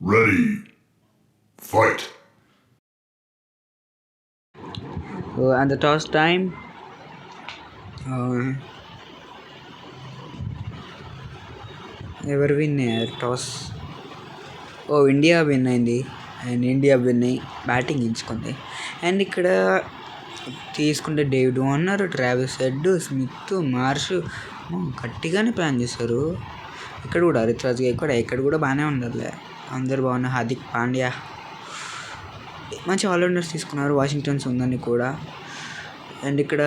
Ready, fight. And the toss time. ఎవరు win అయ్యారు toss? India win అయింది. And India win అయ్యి batting ఎంచుకుంది. అండ్ ఇక్కడ తీసుకుంటే David Warner, Travis head, Smith, Marsh గట్టిగానే ప్లాన్ చేశారు. ఇక్కడ కూడా రిత్రాజ్ గైక్వాడ్ ఇక్కడ కూడా బాగానే ఉండాలి. అందరు బాగున్నారు. హార్దిక్ పాండ్యా మంచి ఆల్రౌండర్స్ తీసుకున్నారు. వాషింగ్టన్స్ ఉందని కూడా. అండ్ ఇక్కడ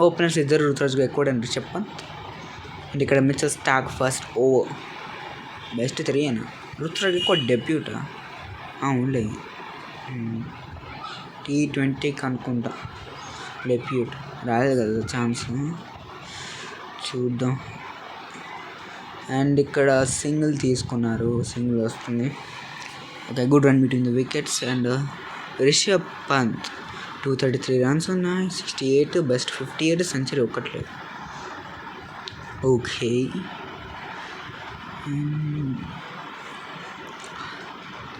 ఓపెనర్స్ ఇద్దరు రుతురాజ్ గైక్వాడ్ అండ్ రిషబ్ పంత్. అండ్ ఇక్కడ Mitchell Starc first over best 3 అయినా. రుతురాజ్ గైక్వాడ్ డెబ్యూటా? అవునులే, T20కి అనుకుంటా డెబ్యూట్. రాలేదు కదా ఛాన్స్, చూద్దాం. అండ్ ఇక్కడ సింగిల్ తీసుకున్నారు. సింగిల్ వస్తుంది. Okay, good run between the wickets. And Rishabh Pant 233 runs ఉన్నాయి. 68 బెస్ట్ 58 సెంచరీ ఒక్కట్లేదు. ఓకే,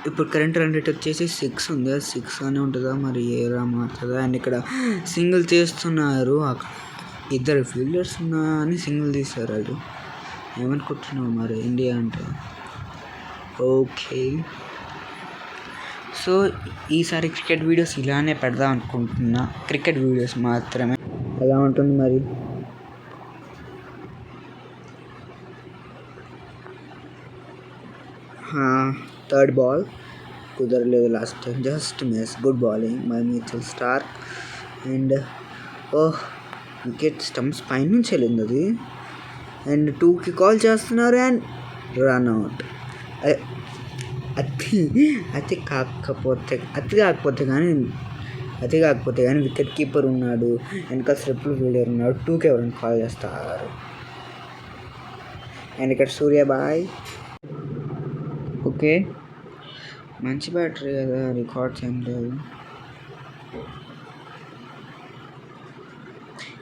ఇప్పుడు కరెంట్ రన్ రేట్ వచ్చేసి 6 ఉంది. 6 అని ఉంటుందా మరి ఏరా మారుతుందా? అండ్ ఇక్కడ సింగిల్ తీస్తున్నారు. అక్కడ ఇద్దరు ఫీల్డర్స్ ఉన్నా అని సింగిల్ తీస్తారు. వాళ్ళు ఏమనుకుంటున్నావు మరి ఇండియా అంటే? ఓకే, సో ఈసారి క్రికెట్ వీడియోస్ ఇలానే పెడదాం అనుకుంటున్నా. క్రికెట్ వీడియోస్ మాత్రమే. ఎలా ఉంటుంది మరి? థర్డ్ బాల్ కుదరలేదు last time. Just miss. Good bowling my Mitchell Starc. And wicket stumps పైనుంచి వెళ్ళింది అది. అండ్ 2కి కాల్ చేస్తున్నారు. And run out. అతి కాకపోతే కానీ వికెట్ కీపర్ ఉన్నాడు, వెనక స్లిప్లు ఫీల్డర్ ఉన్నాడు. 2కి ఎవరైనా కాల్ చేస్తారు. అండ్ ఇక్కడ సూర్యాబాయ్. ఓకే, మంచి బ్యాటరీ కదా, రికార్డ్స్ ఏం లేదు.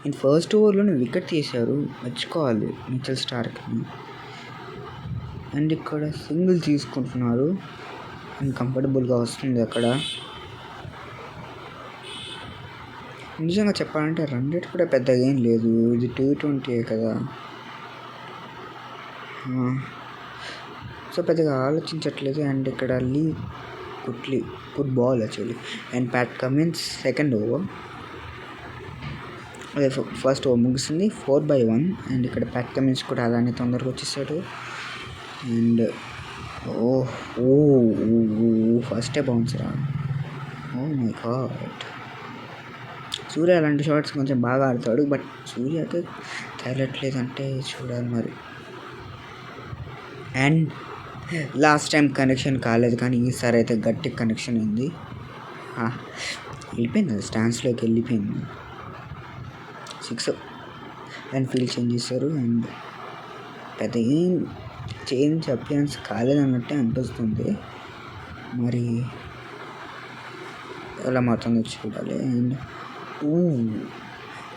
అండ్ ఫస్ట్ ఓవర్లోనే వికెట్ తీశారు, మెచ్చుకోవాలి మిచెల్ స్టార్క్ని. అండ్ ఇక్కడ సింగిల్ తీసుకుంటున్నారు. అండ్ కంఫర్టబుల్గా వస్తుంది అక్కడ. నిజంగా చెప్పాలంటే రన్ రేట్ కూడా పెద్దగా ఏం లేదు. ఇది T20 కదా, సో పెద్దగా ఆలోచించట్లేదు. అండ్ ఇక్కడ good ball actually. And Pat Cummins second over. అదే ఫస్ట్ ఓవర్ ముగిసింది 4/1. అండ్ ఇక్కడ ప్యాట్ కమిన్స్ కూడా అలానే తొందరగా వచ్చేసాడు. అండ్ ఫస్టే బౌన్స్ రా. ఓ మై గాడ్, సూర్య అలాంటి షాట్స్ కొంచెం బాగా ఆడతాడు. బట్ సూర్యకి తేలట్లేదు అంటే చూడాలి మరి. అండ్ లాస్ట్ టైం కనెక్షన్ కాలేదు, కానీ ఈసారి అయితే గట్టి కనెక్షన్ అయింది. వెళ్ళిపోయింది, అది స్టాండ్స్లోకి వెళ్ళిపోయింది. 6. అండ్ ఫీల్డ్ చేంజ్ చేశారు. అండ్ పెద్ద ఏం చేంజ్ అపియరెన్స్ కాలేదన్నట్టే అనిపిస్తుంది. మరి ఎలా మాత్రం చూడాలి. అండ్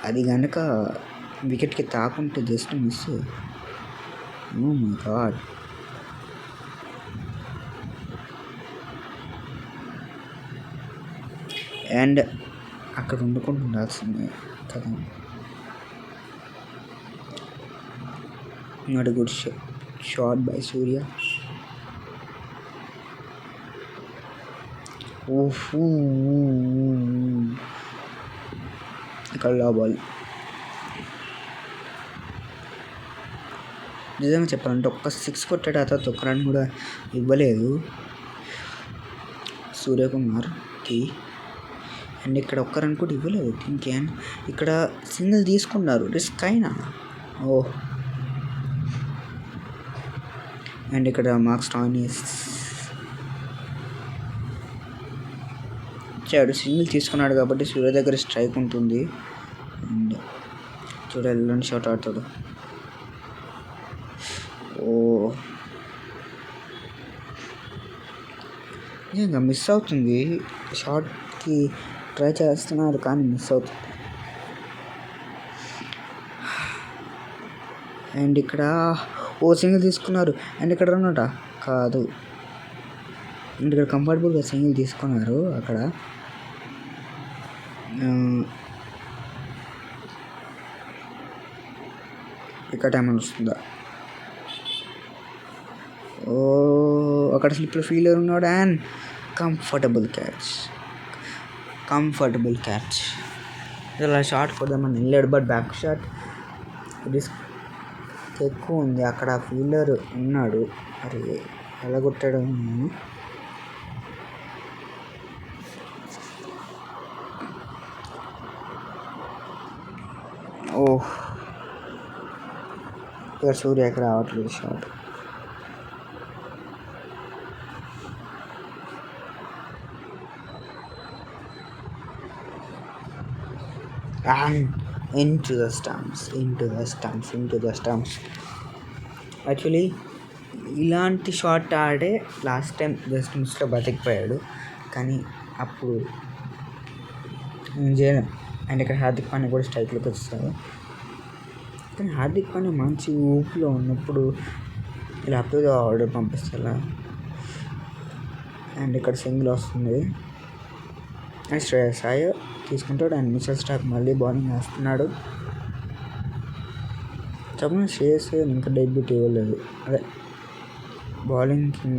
అది కనుక వికెట్కి తాకుంటే just miss. Oh my god, and అక్కడ వండుకుంటూ ఉండాల్సిందే కదా. Not good shot by Surya. ఇక్కడ లా బాల్. నిజంగా చెప్పాలంటే ఒక్క 6 కొట్టాడు, ఆ తర్వాత ఒక్క రన్ కూడా ఇవ్వలేదు సూర్యకుమార్కి. అండ్ ఇక్కడ ఒక్క రన్ కూడా ఇవ్వలేదు దీనికి. అండ్ ఇక్కడ సింగిల్ తీసుకున్నారు, రిస్క్ అయినా. అండ్ ఇక్కడ మార్క్స్ టాయినిస్ వచ్చాడు, సింగిల్ తీసుకున్నాడు కాబట్టి సూర్య దగ్గర స్ట్రైక్ ఉంటుంది. అండ్ చూడాలి ఎలాంటి షాట్ ఆడతాడు. నిజంగా మిస్ అవుతుంది. షాట్కి ట్రై చేస్తున్నారు కానీ మిస్ అవుతుంది. అండ్ ఇక్కడ సింగిల్ తీసుకున్నారు. అండ్ ఇక్కడ రన్నట కాదు. ఇక్కడ కంఫర్టబుల్గా సింగిల్ తీసుకున్నారు అక్కడ. ఇక్కడ ఏమైనా వస్తుందా? ఓ అక్కడ స్లిప్లో ఫీలర్ ఉన్నాడు అండ్ కంఫర్టబుల్ క్యాచ్. ఇలా షార్ట్ కొద్దామని వెళ్ళాడు, బట్ బ్యాక్ షాట్ రిస్క్ ఎక్కువ ఉంది. అక్కడ ఫీల్డర్ ఉన్నాడు, మరి ఎలా కొట్టాడు? ఓహ్, ఇక్కడ సూర్యకి రావట్లేదు shot. And into the stumps. Actually ఇలాంటి షాట్ ఆడే లాస్ట్ టైం జస్ట్ మిస్లో బతికిపోయాడు, కానీ అప్పుడు చేయలేం. అండ్ ఇక్కడ హార్దిక్ పాండ్యా కూడా స్ట్రైక్లోకి వస్తారు, కానీ హార్దిక్ పాండ్యా మంచి ఊపిలో ఉన్నప్పుడు ఇలా అప్పుడు ఆర్డర్ పంపిస్తా. అండ్ ఇక్కడ సింగిల్ వస్తుంది అండ్ శ్రేయస్ అయ్యర్ తీసుకుంటాడు. అండ్ మిచెల్ స్టార్క్ మళ్ళీ బౌలింగ్ వేస్తున్నాడు. చెప్పిన శ్రేయస్ ఇంకా డెబ్యూట్ ఇవ్వలేదు, అదే బౌలింగ్కి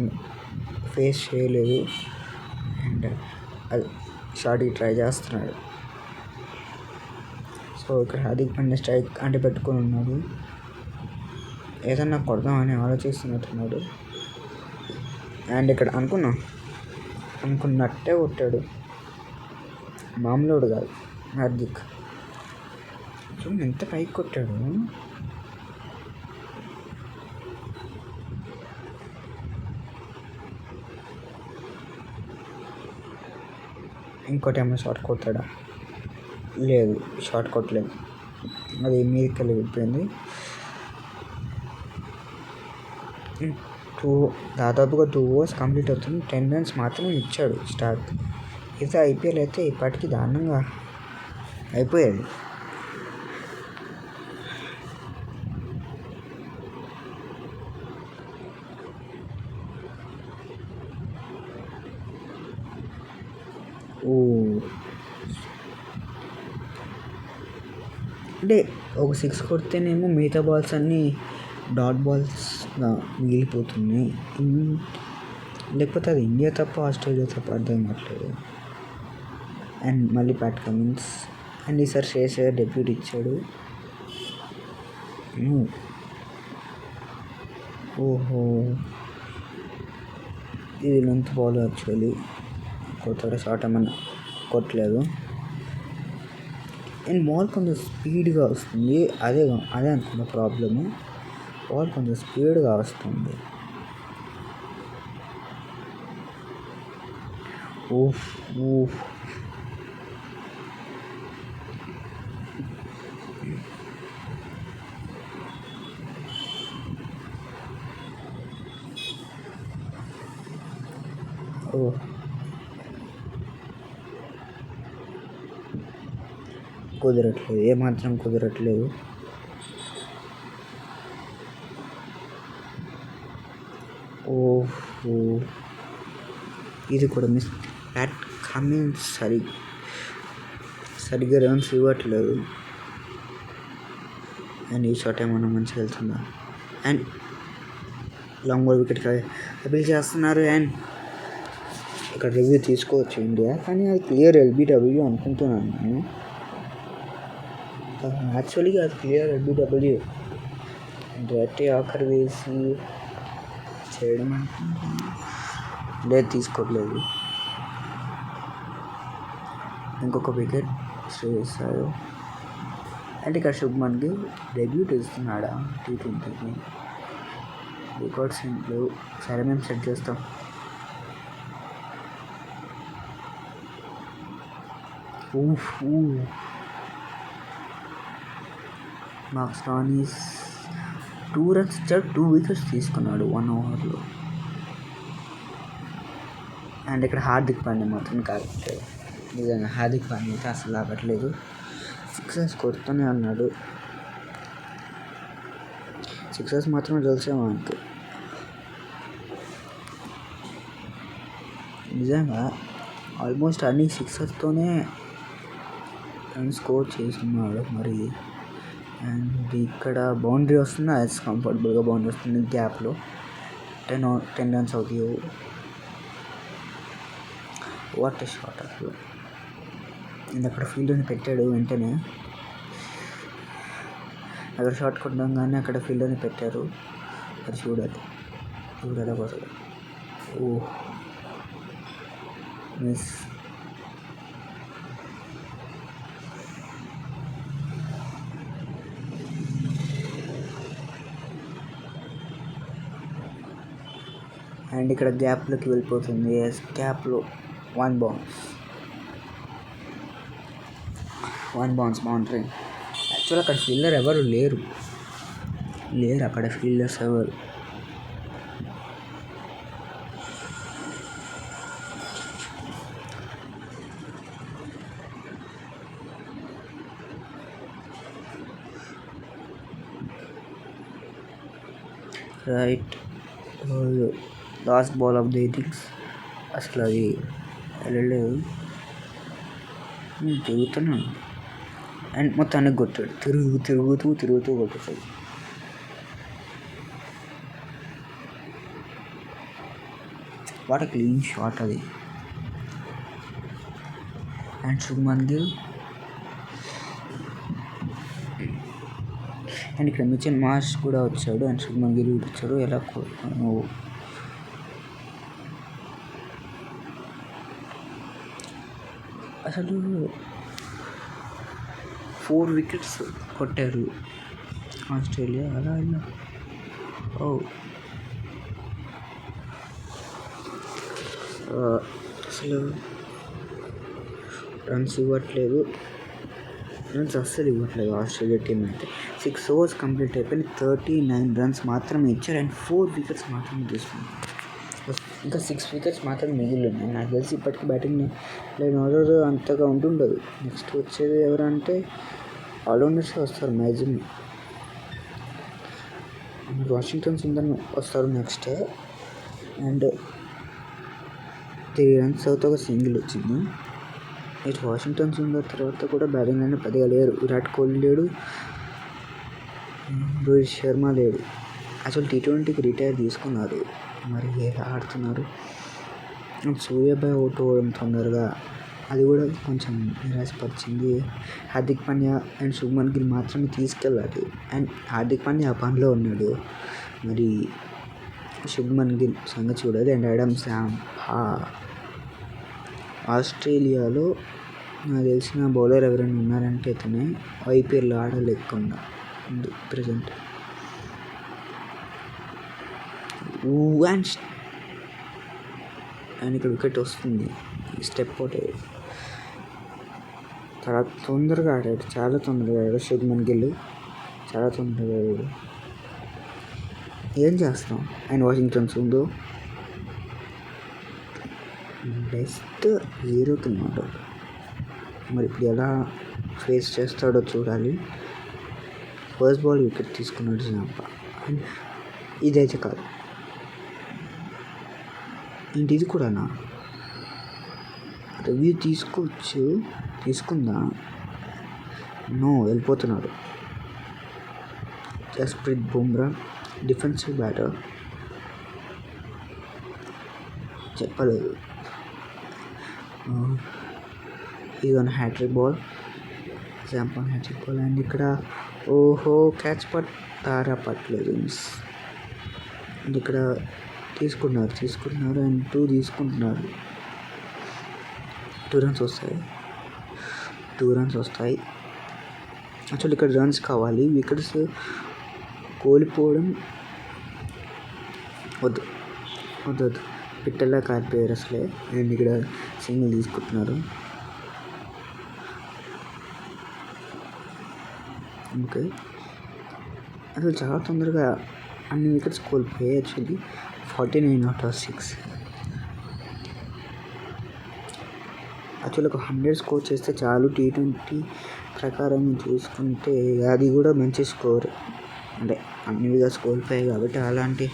ఫేస్ చేయలేదు. అండ్ అది షాట్కి ట్రై చేస్తున్నాడు. సో ఇక్కడ హార్దిక్ పాండ్యా స్ట్రైక్ అంటే పెట్టుకొని ఉన్నాడు, ఏదన్నా కొడదామని ఆలోచిస్తున్నట్టున్నాడు. అండ్ ఇక్కడ అనుకున్నట్టే కొట్టాడు, మామూలుడు కాదు హార్దిక్. చూడండి ఎంత పైకి కొట్టాడు. ఇంకోటి ఏమైనా షాట్ కొట్టాడా? లేదు, షాట్ కొట్టలేదు, అది మీదకి వెళ్ళిపోయింది. దాదాపుగా 2 overs కంప్లీట్ అవుతుంది. 10 runs మాత్రమే ఇచ్చాడు స్టార్క్. ఇది ఐపీఎల్ అయితే ఇప్పటికీ దారుణంగా అయిపోయేది. అంటే ఒక 6 కొడితేనేమో మిగతా బాల్స్ అన్నీ డాట్ బాల్స్గా మిగిలిపోతున్నాయి. లేకపోతే అది ఇండియా తప్ప ఆస్ట్రేలియా తప్ప అర్థం కావట్లేదు. అండ్ మళ్ళీ ప్యాట్ కమిన్స్ అండ్ ఈసారి శ్రేయస్ అయ్యర్ డెబ్యూట్ ఇచ్చాడు. ఓహో, ఇది లెంత్ బాల్ యాక్చువల్లీ. కొత్త షాట్ ఏమన్నా కొట్టలేదు. అండ్ బాల్ కొంచెం స్పీడ్గా వస్తుంది, అదే అనుకున్న ప్రాబ్లము. బాల్ కొంచెం స్పీడ్గా వస్తుంది. ఓహ్, కుదరట్లేదు, ఏమాత్రం కుదరట్లేదు. ఓహో, ఇది కూడా మిస్. ప్యాట్ కమిన్స్ సరిగ్గా రన్స్ ఇవ్వట్లేదు. అండ్ ఈ షాట్ ఏమన్నా మంచిగా వెళ్తుందా? అండ్ లాంగ్ బాల్ వికెట్కి అపీల్ చేస్తున్నారు. అండ్ ఇక్కడ రివ్యూ తీసుకోవచ్చు ఇండియా, కానీ అది క్లియర్ ఎల్బిడబ్ల్యూ అనుకుంటున్నాను నేను. యాక్చువల్గా అది క్లియర్ ఎల్బిడబ్ల్యూ. డైరెక్ట్ ఆఖరి వేసి చేయడం అనుకుంటున్నాను, లేదు తీసుకోవట్లేదు. ఇంకొక వికెట్ శ్రేయస్ అయ్యర్. అంటే ఇక్కడ శుభ్మన్ గిల్ డెబ్యూట్ ఇస్తున్నాడా T20కి? రికార్డ్స్ ఏం లేవు, సరే మేము సెట్ చేస్తాం. మార్క్స్ రానీస్ 2 runs ఇచ్చాడు, 2 wickets తీసుకున్నాడు 1 overలో. అండ్ ఇక్కడ హార్దిక్ పాండ్యా మాత్రం కాకపోతే నిజంగా హార్దిక్ పాండ్యా అయితే అసలు ఆగట్లేదు, 6 కొడుతూనే అన్నాడు. 6 మాత్రమే తెలిసే మనకి. నిజంగా ఆల్మోస్ట్ అన్ని సిక్సర్స్తోనే రన్ స్కోర్ చేస్తున్నాడు మరి. అండ్ ఇక్కడ బౌండరీ వస్తుంది, యాజ్ కంఫర్టబుల్గా బౌండరీ వస్తుంది గ్యాప్లో. 10 రన్స్ అవుతాయి. వాట్ షాట్ అసలు. అండ్ అక్కడ ఫీల్డర్ని పెట్టాడు వెంటనే. అక్కడ షాట్ కొట్టడంగానే అక్కడ ఫీల్డర్ని పెట్టారు. అది చూడాలి అసలు. ఓ మిస్. అండ్ ఇక్కడ గ్యాప్లోకి వెళ్ళిపోతుంది. గ్యాప్లో 1 బౌన్స్ బౌండరీ. యాక్చువల్ అక్కడ ఫీల్డర్ ఎవరు లేరు అక్కడ ఫీల్డర్స్ ఎవరు. Right, last ball of the innings. అసలు అది వెళ్ళలేదు, తిరుగుతున్నాను అండ్ మొత్తానికి కొట్టాడు. తిరుగుతూ కొట్టేసాడు. వాట్ ఎ క్లీన్ షాట్ అది. అండ్ శుభ్మన్ గిల్ అండ్ ఇక్కడ మిచెల్ మార్ష్ కూడా వచ్చాడు. అండ్ శుభ్మన్ గిల్ కూడా వచ్చాడు. ఎలా నువ్వు అసలు 4 వికెట్స్ కొట్టారు ఆస్ట్రేలియా. అలా అసలు రన్స్ ఇవ్వట్లేదు అస్సలు ఇవ్వట్లేదు ఆస్ట్రేలియా టీం అయితే. 6 overs కంప్లీట్ అయిపోయి 39 రన్స్ మాత్రమే ఇచ్చారు. అండ్ 4 వికెట్స్ మాత్రమే తీసుకున్నారు. ఇంకా 6 వికెట్స్ మాత్రమే మిగిలి ఉన్నాయి. నాకు తెలిసి ఇప్పటికీ బ్యాటింగ్ లైన్ ఆర్డర్ అంతగా ఉంటుండదు. నెక్స్ట్ వచ్చేది ఎవరంటే ఆల్రౌండర్స్ వస్తారు మ్యాక్సిమం. వాషింగ్టన్ సుందర్ వస్తారు నెక్స్ట్. అండ్ 3 runs తర్వాత ఒక సింగిల్ వచ్చింది. ఇటు వాషింగ్టన్ సుందర్ తర్వాత కూడా బ్యాటింగ్ లైన్ పెద్దగా లేరు. విరాట్ కోహ్లీ లేడు, రోహిత్ శర్మ లేడు. అసలు T20కి రిటైర్ తీసుకున్నారు, మరి ఎలా ఆడుతున్నారు. సూర్యాభాయ్ అవుట్ అవ్వడం తొందరగా, అది కూడా కొంచెం నిరాశపరిచింది. హార్దిక్ పాండ్యా అండ్ శుభ్మన్ గిల్ మాత్రమే తీసుకెళ్ళాలి. అండ్ హార్దిక్ పాండ్యా ఆ పనిలో ఉన్నాడు. మరి శుభ్మన్ గిల్ సంగతి చూడాలి. And Adam Sam. ఆస్ట్రేలియాలో నాకు తెలిసిన బౌలర్ ఎవరైనా ఉన్నారంటే ఇతనే. ఐపీఎల్ ఆడలేకుండా ఉంది ప్రజెంట్. అండ్ ఇక్కడ వికెట్ వస్తుంది. స్టెప్ అవుట్ అయ్యాడు. చాలా తొందరగా ఆడాడు, చాలా తొందరగా ఆడాడు శుభ్మన్ గిల్, చాలా తొందరగా ఆడాడు. ఏం చేస్తాం. అండ్ వాషింగ్టన్ సుందర్ బెస్ట్ 0కి ఉన్నాడు. మరి ఇప్పుడు ఎలా ఫేస్ చేస్తాడో చూడాలి. ఫస్ట్ బాల్ వికెట్ తీసుకున్నాడు జాంపా. అండ్ ఇదైతే కాదు, ఏంటి ఇది కూడానా? రివ్యూ తీసుకుందా? నో, వెళ్ళిపోతున్నాడు. జస్ప్రీత్ బుమ్రా డిఫెన్సివ్ బ్యాటర్, చెప్పలేదు. ఇది one hat-trick ball, Zampa hat-trick ball. And ఇక్కడ క్యాచ్ పట్టలేదు. అండ్ ఇక్కడ తీసుకున్నారు అండ్ 2 తీసుకుంటున్నారు. 2 runs వస్తాయి. యాక్చువల్లీ ఇక్కడ రన్స్ కావాలి, వికెట్స్ కోల్పోవడం వద్దు. పిట్టల్లా కారిపోయారు అసలే. అండ్ ఇక్కడ సింగిల్ తీసుకుంటున్నారు. ఓకే, అసలు చాలా తొందరగా అన్ని వికెట్స్ కోల్పోయాయి. Actually 49 out of 6. యాక్చువల్లీ ఒక 100 స్కోర్ చేస్తే చాలు. T20 ప్రకారం చూసుకుంటే అది కూడా మంచి స్కోర్. అంటే అన్ని వికెట్స్ కోల్పోయాయి కాబట్టి అలాంటి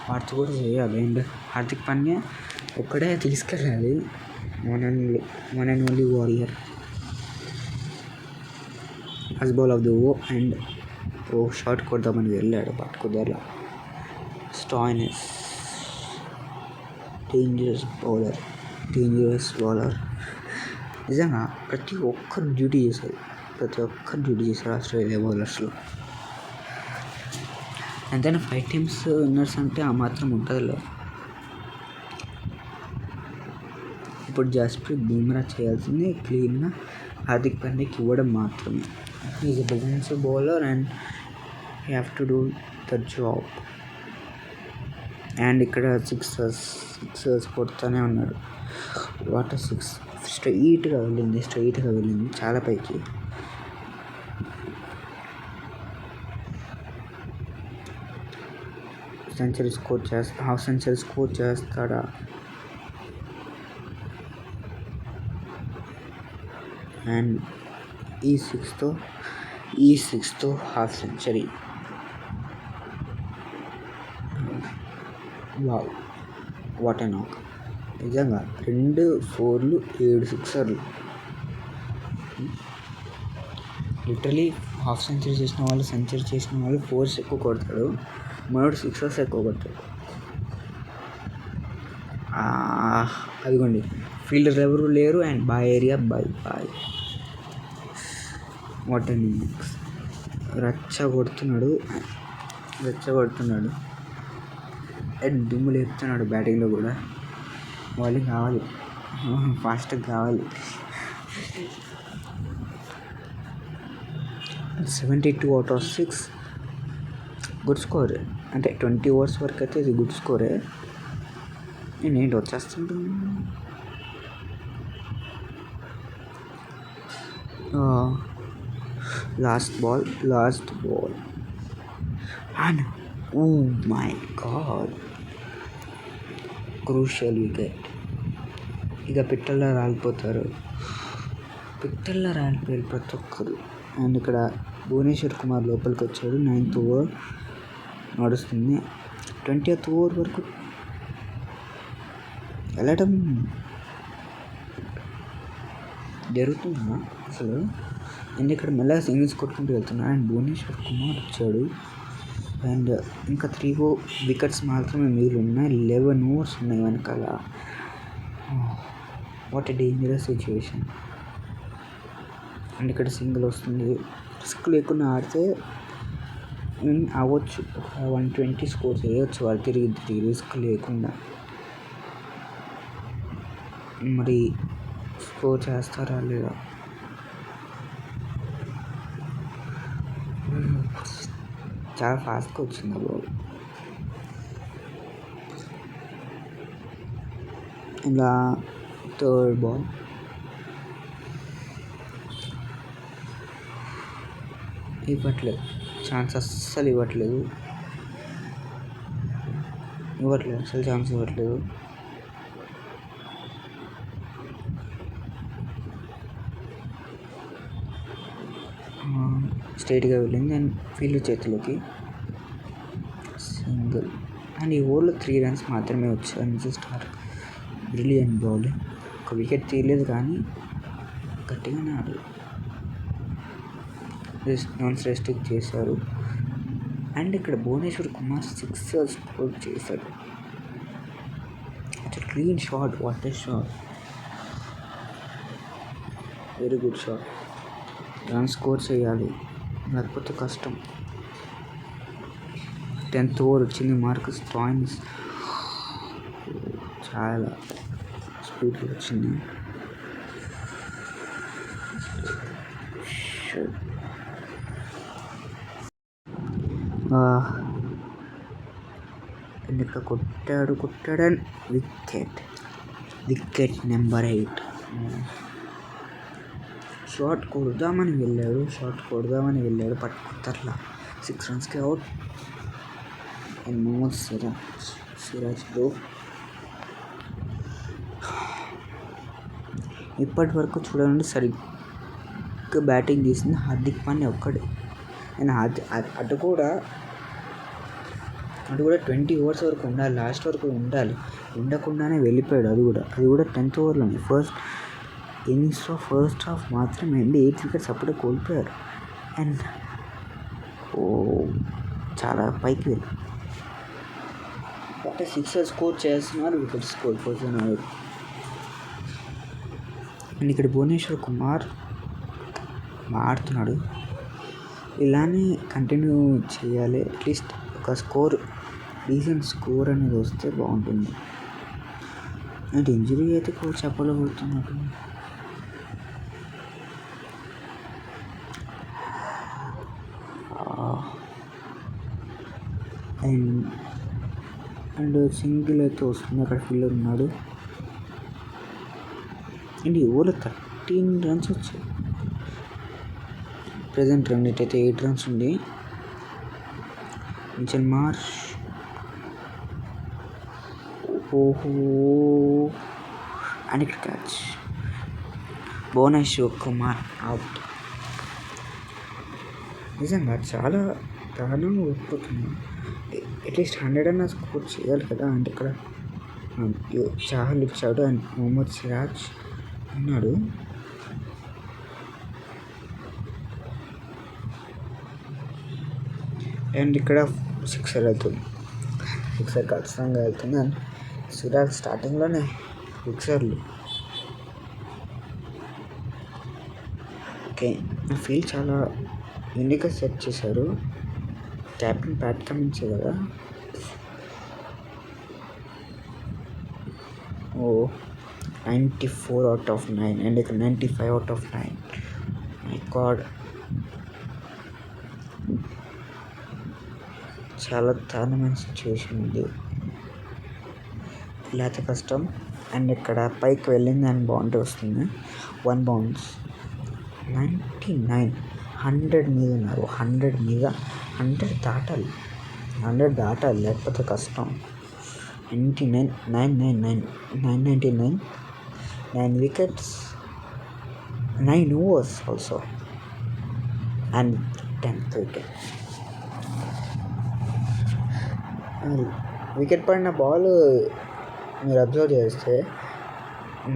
వాటితో కూడా చేయాలి. అండ్ హార్దిక్ పాండ్యా ఒక్కడే తీసుకెళ్ళాలి. One and only warrior first ball of the over. And shot కొడదామని వెళ్ళాడు, బట్ కుదరలా. Stoinis dangerous bowler. నిజంగా ప్రతి ఒక్కరు డ్యూటీ చేశారు ఆస్ట్రేలియా బౌలర్స్లో. ఎంతైనా 5 times విన్నర్స్ అంటే ఆ మాత్రం ఉంటుందిలే. ఇప్పుడు జస్ప్రీత్ బుమ్రా చేయాల్సింది క్లీన్గా హార్దిక్ పాండ్యాకి ఇవ్వడం మాత్రమే. Is a defensive bowler and you have to do the job. And ఇక్కడ సిక్సర్స్ కొడుతూనే ఉన్నాడు. వాటర్ 6 స్ట్రైట్గా వెళ్ళింది చాలా పైకి. హాఫ్ సెంచరీ స్కోర్ చేస్తాడా? అండ్ ఈ సిక్స్తో half century. Wow, what a knock. నిజంగా 2 4లు 7 సిక్సర్లు. లిటరలీ హాఫ్ సెంచరీ చేసిన వాళ్ళు 4s ఎక్కువ కొడతాడు, మనోడు 6s ఎక్కువ కొడతాడు. అదిగోండి, ఫీల్డర్ ఎవరు లేరు. And boy area boy. What an innings. రెచ్చగొడుతున్నాడు. అండ్ దుమ్ము లేపుతున్నాడు బ్యాటింగ్లో కూడా. బౌలింగ్ కావాలి, ఫాస్ట్గా కావాలి. 72 out of 6 గుడ్ స్కోర్. అంటే 20 overs వరకు అయితే ఇది గుడ్ స్కోరే. నేనేంటి వచ్చేస్తుంటాను. Last ball and oh my God, crucial wicket. ఇక పిట్టల్లో రాలిపోయారు ప్రతి ఒక్కరు. అండ్ ఇక్కడ భువనేశ్వర్ కుమార్ లోపలికి వచ్చాడు. 9th over నడుస్తుంది. 20th over వరకు వెళ్ళడం జరుగుతుందా అసలు? అండ్ ఇక్కడ మెల్లగా సింగిల్స్ కొట్టుకుంటూ వెళ్తున్నాడు. అండ్ భువనేశ్వర్ కుమార్ వచ్చాడు. అండ్ ఇంకా 3 wickets మాత్రమే మిగిలి ఉన్నాయి. 11 overs ఉన్నాయి వెనకాల. What a dangerous situation. And ఇక్కడ సింగిల్ వస్తుంది. రిస్క్ లేకుండా ఆడితే అవ్వచ్చు, 120 స్కోర్ చేయవచ్చు వాళ్ళు తిరిగి రిస్క్ లేకుండా. మరి స్కోర్ చేస్తారా లేదా? చాలా ఫాస్ట్గా వచ్చింది బాల్. ఇలా థర్డ్ బాల్ ఇవ్వట్లేదు, ఛాన్స్ అస్సలు ఇవ్వట్లేదు. అసలు ఛాన్స్ ఇవ్వట్లేదు. స్ట్రైట్గా వెళ్ళింది అండ్ ఫీల్డ్ చేతిలోకి సింగిల్. అండ్ ఈ ఓవర్లో 3 runs మాత్రమే వచ్చాయి. Just brilliant bowling. ఒక వికెట్ తీయలేదు కానీ గట్టిగానే ఆడారు. రెస్ట్రిక్ట్ చేశారు. అండ్ ఇక్కడ భువనేశ్వర్ కుమార్ 6 స్కోర్ చేశాడు. It's clean shot. What a shot, very good shot. Run score చేయాలి, లేకపోతే కష్టం. 10th over వచ్చింది. మార్కస్ స్టాయినిస్ చాలా స్పీడ్గా వచ్చింది. ఇక్కడ కొట్టాడు అండ్ వికెట్ నెంబర్ 8. షాట్ కొడదామని వెళ్ళాడు బట్ కుదరలా. 6 runsకి out. And Mohammed Siraj bro ఇప్పటి వరకు చూడండి సరిగ్గా బ్యాటింగ్ తీసింది హార్దిక్ పాండ్యా ఒక్కడే. అండ్ అటు కూడా అది కూడా 20 ఓవర్స్ వరకు ఉండాలి, లాస్ట్ వరకు ఉండాలి. ఉండకుండానే వెళ్ళిపోయాడు. అది కూడా 10th ఓవర్లోనే. ఇన్నింగ్స్లో ఫస్ట్ హాఫ్ మాత్రమే అండి 8 వికెట్స్ అప్పుడే కోల్పోయారు. అండ్ చాలా పైకి వెళ్ళి అంటే 6 స్కోర్ చేస్తున్నారు, వికెట్స్ కోల్పోతున్నారు. అండ్ ఇక్కడ భువనేశ్వర్ కుమార్ ఆడుతున్నాడు. ఇలానే కంటిన్యూ చేయాలి. అట్లీస్ట్ ఒక డీసెంట్ స్కోర్ అనేది వస్తే బాగుంటుంది. అండ్ ఇంజరీ అయితే కూడా చెప్పలేకపోతున్నాడు. అండ్ సింగిల్ అయితే వస్తుంది. అక్కడ ఫీల్డర్ ఉన్నాడు. అండ్ ఈ ఓవర్లో 13 రన్స్ వచ్చాయి. ప్రజెంట్ రన్ రేట్ అయితే 8 రన్స్ ఉంది. మిచెల్ మార్ష్ అండ్ ఇక్కడ క్యాచ్. భువనేశ్వర్ కుమార్ అవుట్. నిజంగా చాలా దారుణంగా ఓడిపోతుంది. అట్లీస్ట్ 100 అన్న స్కోర్ చేయాలి కదా. అంటే ఇక్కడ చాహల్ ఇచ్చాడు అండ్ మొహమ్మద్ సిరాజ్ ఉన్నాడు. అండ్ ఇక్కడ సిక్సర్ ఖచ్చితంగా వెళ్తుంది. అండ్ సిరాజ్ స్టార్టింగ్లోనే సిక్సర్లు. ఓకే, నా ఫీల్ చాలా యూనిక్గా సెట్ చేశారు. కెప్టెన్ ప్యాట్ కమిన్సే కదా. 94 out of 9 అండ్ ఇక్కడ 95 out of 9. మై గాడ్, చాలా దారుణమైన సిచ్యువేషన్ ఉంది. ఇలా అయితే కష్టం. అండ్ ఇక్కడ పైకి వెళ్ళింది అండ్ బౌండరీ వస్తుంది. 1 బౌన్స్. 99, 100 మీద ఉన్నారు. 100 దాటాలి లేకపోతే కష్టం. 999 9 wickets, 9 overs also and 10th wicket. Wicket పడిన బాల్ మీరు అబ్జర్వ్ చేస్తే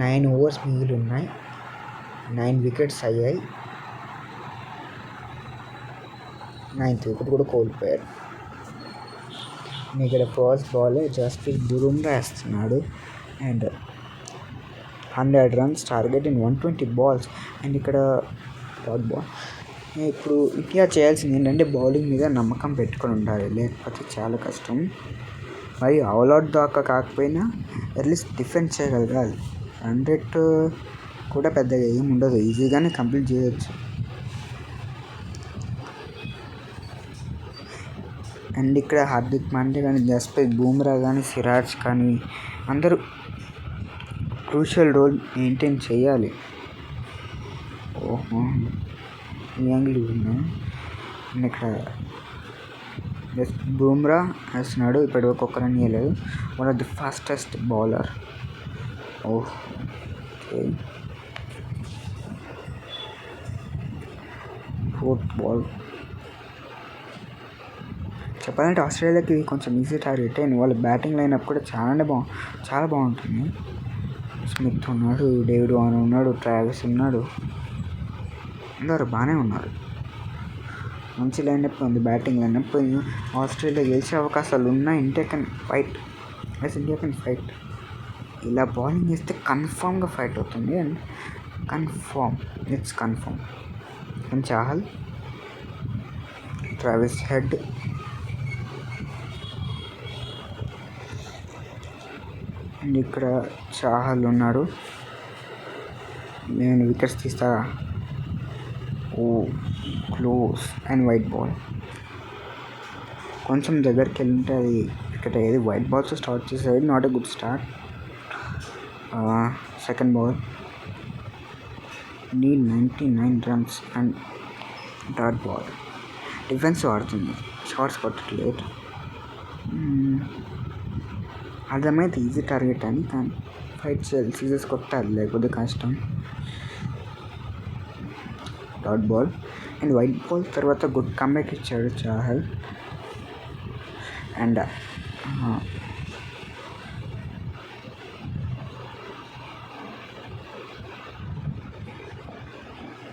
9 overs మిగిలి ఉన్నాయి. 9 వికెట్స్ అయ్యాయి. 9th వికెట్ కూడా కోల్పోయారు. ఇక్కడ ఫస్ట్ బాల్ జస్ప్రీత్ బుమ్రా వేస్తున్నాడు. And 100 runs target in 120 balls. And ఇక్కడ డాట్ బాల్. ఇప్పుడు ఇండియా చేయాల్సింది ఏంటంటే బౌలింగ్ మీద నమ్మకం పెట్టుకొని ఉండాలి, లేకపోతే చాలా కష్టం. మరి ఆల్ అవుట్ దాకా కాకపోయినా అట్లీస్ట్ డిఫెన్స్ చేయగలగాలి. 100 కూడా పెద్దగా ఏమి ఉండదు, ఈజీగానే కంప్లీట్ చేయొచ్చు. అండ్ ఇక్కడ హార్దిక్ పాండ్యా కానీ, జస్ప్రీత్ బుమ్రా కానీ, సిరాజ్ కానీ అందరూ క్రూషియల్ రోల్ మెయింటైన్ చేయాలి. యాంగిల్ ఉన్నాయి. అండ్ ఇక్కడ జస్ట్ బుమ్రా వేస్తున్నాడు. ఇప్పుడు ఒక్కొక్క రన్ ఇవ్వలేదు. One of the fastest bowler. Okay, 4th ball. చెప్పాలంటే ఆస్ట్రేలియాకి కొంచెం ఈజీ టార్గెట్. అండ్ వాళ్ళ బ్యాటింగ్ లైనప్ కూడా చాలా బాగుంటుంది. స్మిత్ ఉన్నాడు, డేవిడ్ వార్నర్ ఉన్నాడు, ట్రావిస్ ఉన్నాడు, అందరూ బాగానే ఉన్నారు. మంచి లైనప్ ఉంది, బ్యాటింగ్ లైనప్. ఆస్ట్రేలియా గెలిచే అవకాశాలు ఉన్నాయి. India can fight. ఇలా బౌలింగ్ చేస్తే కన్ఫామ్గా ఫైట్ అవుతుంది. And it's confirm. And Chahal, Travis head, and ఇక్కడ చాహల్ ఉన్నాడు. నేను వికెట్స్ తీస్తా. Close and wide ball. కొంచెం దగ్గరికి వెళ్ళింటే అది వికెట్ అయ్యేది. వైట్ బాల్స్ స్టార్ట్ చేసేది, not a good start. Second ball. Need 99 runs and third ball. Defence ఆడుతుంది, షార్ట్స్ కొట్టట్లేదు. అర్థమైతే ఈజీ టార్గెట్ అని, కానీ ఫైట్ చేయాలి, సీజర్స్ కొట్టాలి, లేకపోతే కష్టం. Dot ball and wide ball తర్వాత గుడ్ కమ్బ్యాక్ ఇచ్చాడు Chahal. And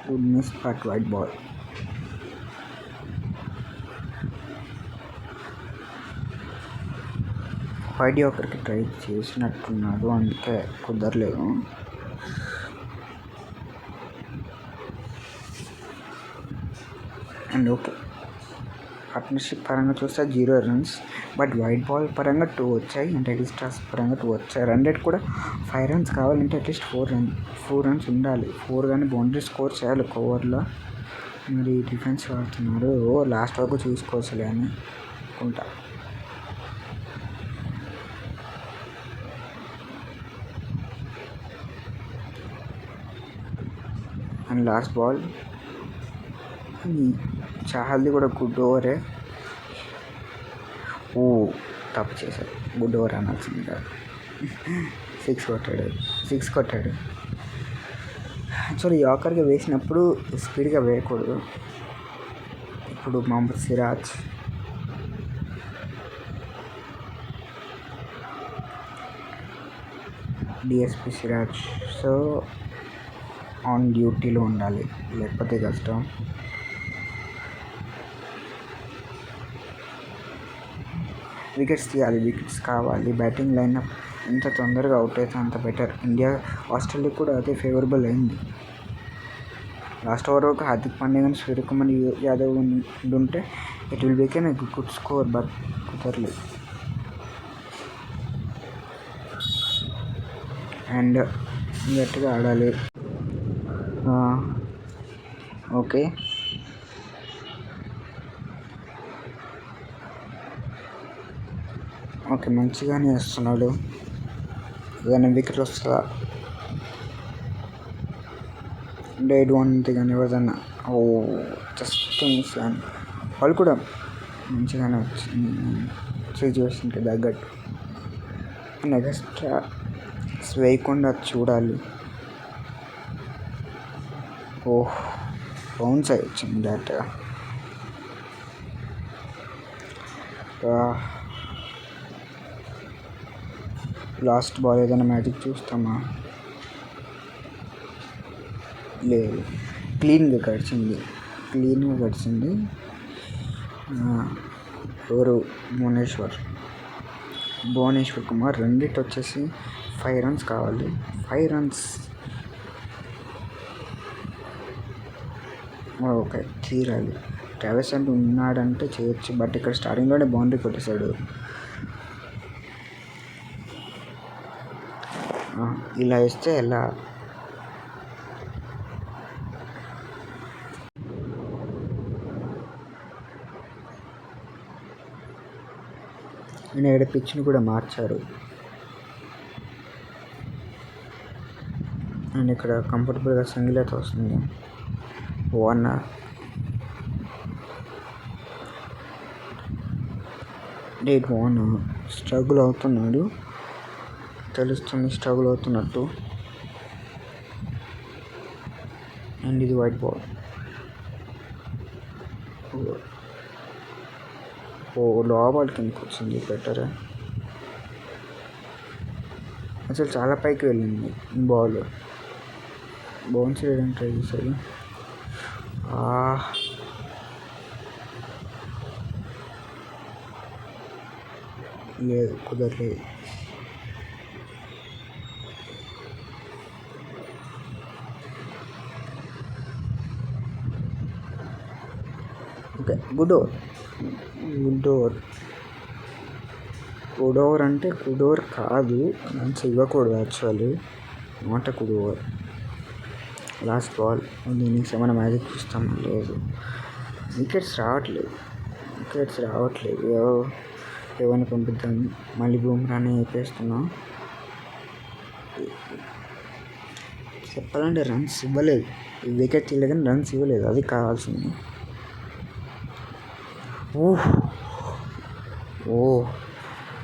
would miss but white ball. Wide యార్కర్కి ట్రై చేసినట్టున్నాడు, అందుకే కుదరలేదు. అండ్ ఓకే, పార్ట్నర్షిప్ పరంగా చూస్తే 0 runs, బట్ వైట్ బాల్ పరంగా 2 వచ్చాయి, అంటే అట్లీస్ట్ టాస్ పరంగా 2 వచ్చాయి. రన్ రేట్ కూడా 5 runs కావాలంటే అట్లీస్ట్ 4 runs ఉండాలి. 4 కానీ బౌండరీ స్కోర్ చేయాలి ఒక ఓవర్లో. మరి డిఫెన్స్ ఆడుతున్నారు, లాస్ట్ వరకు చూసుకోవచ్చులే అని అనుకుంటా. అండ్ లాస్ట్ బాల్ చాహల్ది కూడా గుడ్ ఓవరే. తప్పు చేశాడు, గుడ్ ఓవర్ అనాల్సింది కాదు. 6 కొట్టాడు. యాక్చువల్లీ యార్కర్గా వేసినప్పుడు స్పీడ్గా వేయకూడదు. ఇప్పుడు Mohammed Siraj DSP Siraj so on డ్యూటీలో ఉండాలి, లేకపోతే కష్టం. వికెట్స్ తీయాలి, వికెట్స్ కావాలి. బ్యాటింగ్ లైనప్ ఎంత తొందరగా అవుట్ అయితే అంత బెటర్. ఆస్ట్రేలియా కూడా అదే ఫేవరబుల్ అయింది. లాస్ట్ ఓవర్ వరకు హార్దిక్ పాండ్యా కానీ సూర్యకుమార్ యాదవ్ ఉంటే it will become a good score, but కుదరలేదు. అండ్ గట్టిగా ఆడాలి. ఓకే, మంచిగానే వేస్తున్నాడు. ఏదైనా వికెట్ వస్తుందా డేట్ వన్ అంతే, కానీ ఎవరిదన్నా జస్ట్ మిస్. కానీ వాళ్ళు కూడా మంచిగానే వచ్చింది సిచ్యువేషన్కి తగ్గట్టు. నెక్స్ట్ వేయకుండా చూడాలి. బౌన్స్ అయి వచ్చింది డైరెక్ట్గా. లాస్ట్ బాల్ ఏదైనా మ్యాజిక్ చూస్తామా? లేదు, క్లీన్గా గడిచింది. ఎవరు? భువనేశ్వర్ కుమార్. రన్ రేట్ వచ్చేసి 5 runs కావాలి. 5 runs ఓకే తీరాలి. ట్రావిస్ హెడ్ ఉన్నాడంటే చేయొచ్చు, బట్ ఇక్కడ స్టార్టింగ్లోనే బౌండరీ కొట్టేశాడు. ఇలా వేస్తే ఎలా? ఇక్కడ పిచ్ని కూడా మార్చారు. అండ్ ఇక్కడ కంఫర్టబుల్గా సింగిల్ వస్తుంది. వార్నర్ స్ట్రగుల్ అవుతున్నాడు, తెలుస్తుంది స్ట్రగుల్ అవుతున్నట్టు. అండ్ ఇది వైట్ బాల్. లో బాల్ కిందకి వచ్చింది. బెటర్, అసలు చాలా పైకి వెళ్ళింది బాల్. బౌన్స్ చేయడానికి ట్రై చేశాడు. లేదు, కుదరలేదు. ఓకే, గుడ్ ఓవర్ అంటే గుడ్ ఓవర్ కాదు, రన్స్ ఇవ్వకూడదు actually, not a good over. Last ball. Innings ఏమైనా మ్యాజిక్ చూస్తాం? లేదు, వికెట్స్ రావట్లేదు. ఎవరిని పంపిద్దాం? మళ్ళీ బుమ్రాని వేపేస్తున్నాం. చెప్పాలంటే రన్స్ ఇవ్వలేదు, వికెట్ తీయలేదు కానీ రన్స్ ఇవ్వలేదు, అది కావాల్సింది.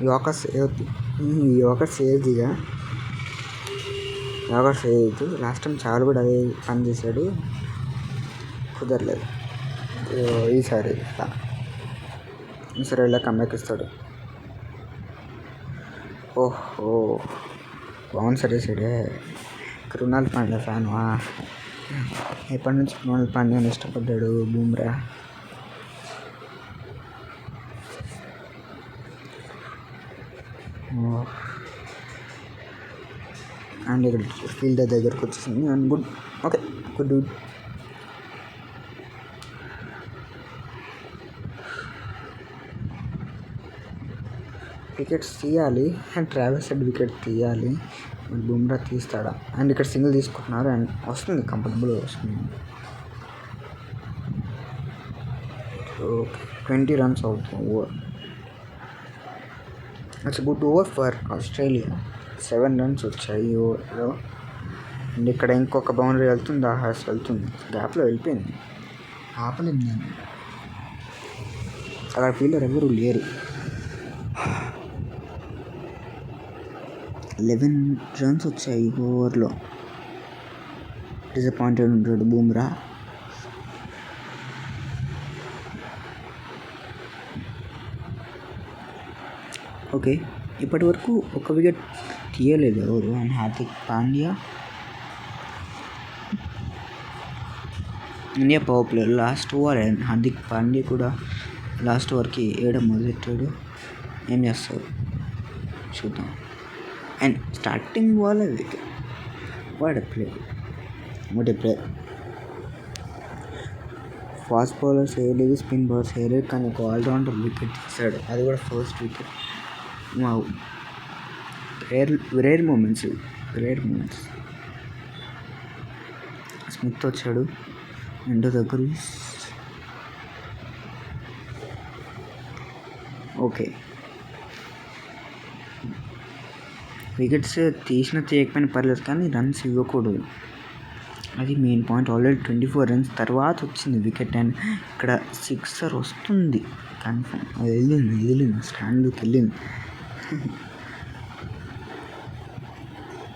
యార్కర్ సేవ్దిగా. Yorker save. లాస్ట్ టైం చాలా కూడా అదే పని చేశాడు, కుదరలేదు. ఈసారి ఇలా కమ్బ్యాక్ ఇస్తాడు. ఓహో, బౌన్సర్ సరే. కృణాల్ పాండ్యా ఫ్యాన్వా? ఎప్పటి నుంచి కృణాల్ పాండ్యాని ఇష్టపడ్డాడు బూమ్రా? అండ్ ఇక్కడ ఫీల్డర్ దగ్గరకు వచ్చేసింది. And good, okay, good Dude. Wickets తీయాలి అండ్ ట్రావిస్ హెడ్ వికెట్ తీయాలి. బుమ్రా తీస్తాడా? అండ్ ఇక్కడ సింగిల్ తీసుకుంటున్నారు అండ్ వస్తుంది, కంఫర్టబుల్గా వస్తుంది. ఓకే, 20 runs అవుతుంది over. It's good over for Australia. 7 runs వచ్చాయి ఈ ఓవర్లో. అండ్ ఇక్కడ ఇంకొక బౌండరీ వెళ్తుంది, ఆహాస్ వెళ్తుంది, గ్యాప్లో వెళ్ళిపోయింది, ఆపలేదు నేను. అక్కడ ఫీల్డర్ ఎవరు లేరు. 11 runs వచ్చాయి ఈ ఓవర్లో. డిసప్పాయింటెడ్ ఉంటాడు బూమ్రా. ఓకే, ఇప్పటి వరకు ఒక వికెట్ తీయలేదు ఎవరు. And Hardik Pandya India power player last over. And Hardik Pandya కూడా లాస్ట్ ఓవర్కి వేయడం మొదలెట్టాడు. ఏం చేస్తాడు చూద్దాం. And starting ball wicket. What player, what player. Fast bowlers వేయలేదు, స్పిన్ బౌలర్స్ వేయలేదు, కానీ ఒక ఆల్రౌండర్ వికెట్ తీశాడు, అది కూడా first wicket. Rare moments. Smith వచ్చాడు రెండో దగ్గర. ఓకే, వికెట్స్ తీయకపోయినా పర్లేదు, కానీ రన్స్ ఇవ్వకూడదు, అది మెయిన్ పాయింట్. ఆల్రెడీ 24 runs తర్వాత వచ్చింది వికెట్. అండ్ ఇక్కడ సిక్సర్ వస్తుంది కన్ఫర్మ్. అది వెళ్ళింది స్టాండ్లోకి వెళ్ళింది.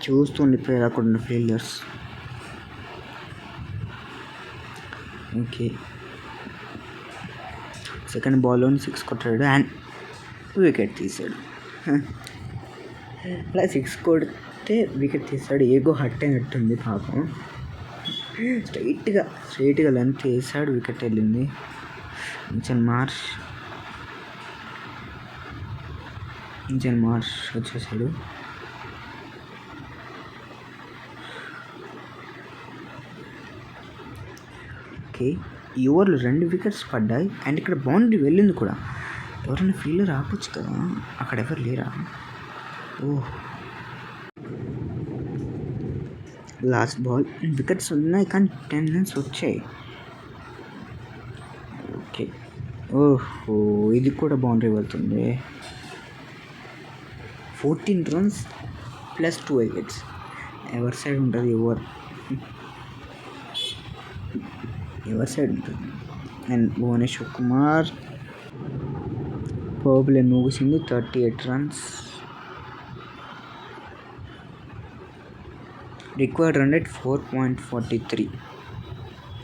చూస్తుండిపోయారు అక్కడ ఉన్న ఫీల్డర్స్. ఓకే, సెకండ్ బాల్లోని 6 కొట్టాడు అండ్ వికెట్ తీసాడు. అలా 6 కొడితే వికెట్ తీసాడు. ఏగో హట్ అయినట్టుంది పాపం. స్ట్రైట్గా లెంత్ వేసాడు, వికెట్ వెళ్ళింది. మిచెల్ మార్ష్ వచ్చేసాడు. ఓకే, ఈ ఓవర్లో 2 వికెట్స్ పడ్డాయి అండ్ ఇక్కడ బౌండరీ వెళ్ళింది కూడా. ఎవరైనా ఫీల్డర్ ఆపొచ్చు కదా, అక్కడ ఎవరు లేరా? ఓహ్, లాస్ట్ బాల్. వికెట్స్ ఉన్నాయి కానీ 10 runs వచ్చాయి. ఓకే, ఓహో, ఇది కూడా బౌండరీ వెళ్తుంది. 14 runs ప్లస్ 2 wickets. ఎవరి సైడ్ ఉంటుంది ఎవరి సైడ్ ఉంటుంది. And Bhuvneshwar Kumar power play ముగిసింది. 38 runs. Required run rate 4.43.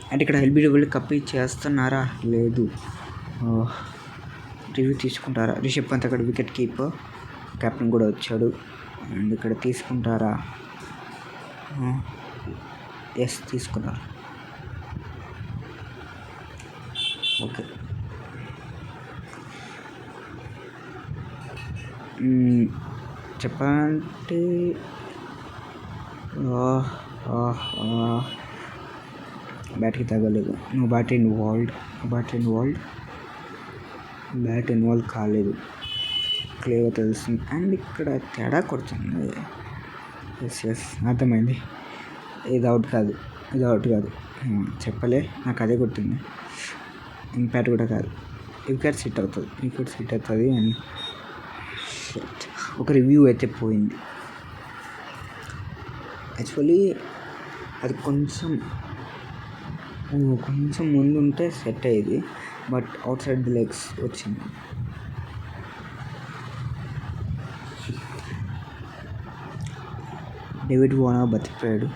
అంటే ఇక్కడ ఎల్బిడబ్ల్యూ కప్ చేస్తున్నారా లేదు, రివ్యూ తీసుకుంటారా? రిషబ్ పంత్ అక్కడ వికెట్ కీపర్, కెప్టెన్ కూడా వచ్చాడు. అండ్ ఇక్కడ తీసుకుంటారా? ఎస్, తీసుకున్నారు. ఓకే, చెప్పాలంటే బ్యాట్కి తగ్గలేదు. నువ్వు బ్యాట్ ఇన్వాల్వ్ కాలేదు, క్లియర్గా తెలుస్తుంది. అండ్ ఇక్కడ తేడా కొడుతుంది. ఎస్ అర్థమైంది. ఇది అవుట్ కాదు. చెప్పలే, నాకు అదే కొట్టింది. ఇంపాక్ట్ కూడా కాదు, వికెట్ సిట్ అవుతుంది. అండ్ ఒక రివ్యూ అయితే పోయింది. యాక్చువల్లీ అది కొంచెం ముందు ఉంటే సెట్ అయ్యేది, but outside the legs వచ్చింది. డేవిడ్ వార్నర్ బతికిపోయాడు.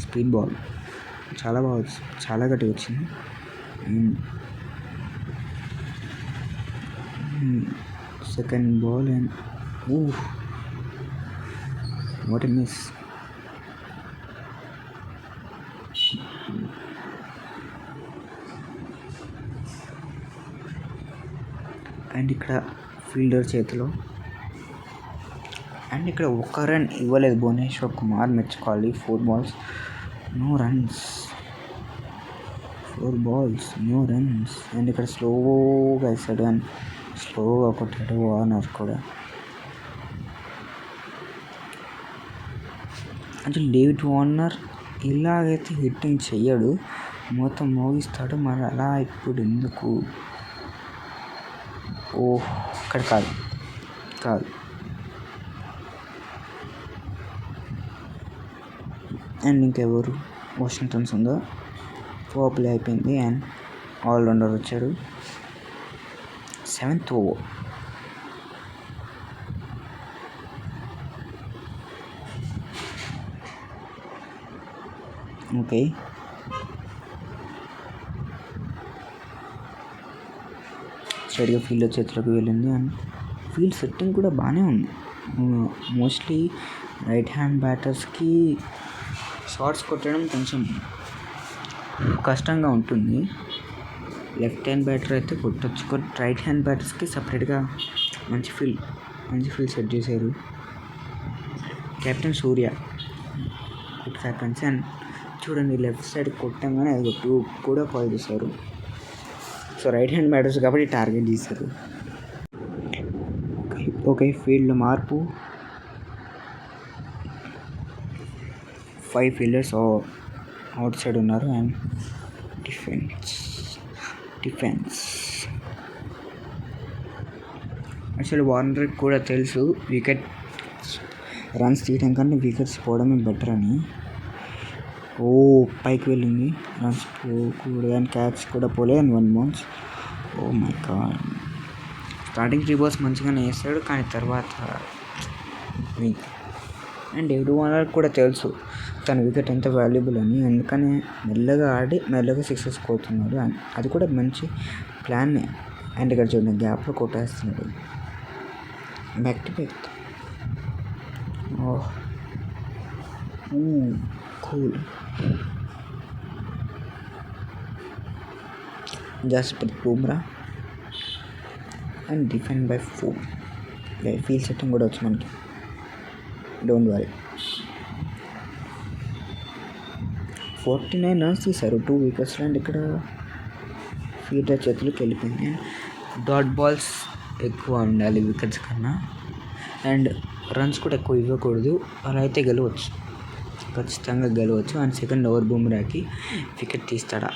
స్పీడ్ బాల్ చాలా గట్టిగా వచ్చింది. Second ball and what a miss. And ఇక్కడ ఫీల్డర్ చేతిలో. అండ్ ఇక్కడ ఒక్క రన్ ఇవ్వలేదు భువనేశ్వర్ కుమార్, మెచ్చుకోవాలి. 4 balls no runs, 4 balls no runs. And ఇక్కడ స్లోగా వేసాడు అండ్ స్లోగా కొట్టాడు వార్నర్ కూడా. అంటే డేవిడ్ వార్నర్ ఇలాగైతే హిట్టింగ్ చెయ్యడు, మొత్తం మోగిస్తాడు. మరి అలా ఇప్పుడు ఎందుకు? ఇక్కడ కాదు. అండ్ ఇంకెవరు వాషింగ్టన్ సుందర్ ప్లే అయిపోయింది అండ్ ఆల్రౌండర్ వచ్చాడు. 7th over. ఓకే, స్ట్రైట్గా ఫీల్డర్ చేతిలోకి వెళ్ళింది అండ్ ఫీల్డ్ సెట్టింగ్ కూడా బాగానే ఉంది. మోస్ట్లీ రైట్ హ్యాండ్ బ్యాటర్స్కి షార్ట్స్ కొట్టడం కొంచెం కష్టంగా ఉంటుంది. లెఫ్ట్ హ్యాండ్ బ్యాటర్ అయితే కొట్టచ్చు, రైట్ హ్యాండ్ బ్యాటర్స్కి సపరేట్గా మంచి ఫీల్డ్ సెట్ చేశారు. Captain Surya good captaincy. And చూడండి లెఫ్ట్ సైడ్ కొట్టంగానే అది 2 కూడా కాల్ చేశారు. సో రైట్ హ్యాండ్ బ్యాటర్స్ కాబట్టి టార్గెట్ చేశారు. ఓకే, ఫీల్డ్లో మార్పు. 5 ఫీల్డర్స్ అవుట్ సైడ్ ఉన్నారు అండ్ డిఫెన్స్. యాక్చువల్లీ వార్నర్కి కూడా తెలుసు వికెట్ రన్స్ తీయడం కన్నా వికెట్స్ పోవడమే బెటర్ అని. పైకి వెళ్ళింది, రన్స్ పోకూడదు అండ్ క్యాచ్ కూడా పోలేదు and 1 bounce. My God, starting 3 balls మంచిగానే వేస్తాడు కానీ తర్వాత వీక్. అండ్ డేవిడ్ వార్నర్ కూడా తెలుసు తన వికెట్ ఎంత వాల్యుబుల్ అని, అందుకని మెల్లగా ఆడి మెల్లగా 6 కొడుతున్నాడు. అండ్ అది కూడా మంచి ప్లాన్నే. అండ్ ఇక్కడ చూడండి గ్యాప్లో కొట్టేస్తున్నాడు back to back. Cool. Jasprit Bumrah and defend by 4. Field setting కూడా వచ్చు మనకి, డోంట్ వరీ. 49 runs తీశారు 2 wickets. అండ్ ఇక్కడ ఫీల్డర్ చేతులకు వెళ్ళిపోయింది. డాట్ బాల్స్ ఎక్కువ ఉండాలి వికెట్స్ కన్నా, అండ్ రన్స్ కూడా ఎక్కువ ఇవ్వకూడదు. అలా అయితే గెలవచ్చు, ఖచ్చితంగా గెలవచ్చు. అండ్ సెకండ్ ఓవర్ బుమ్రాకి వికెట్ తీస్తాడా?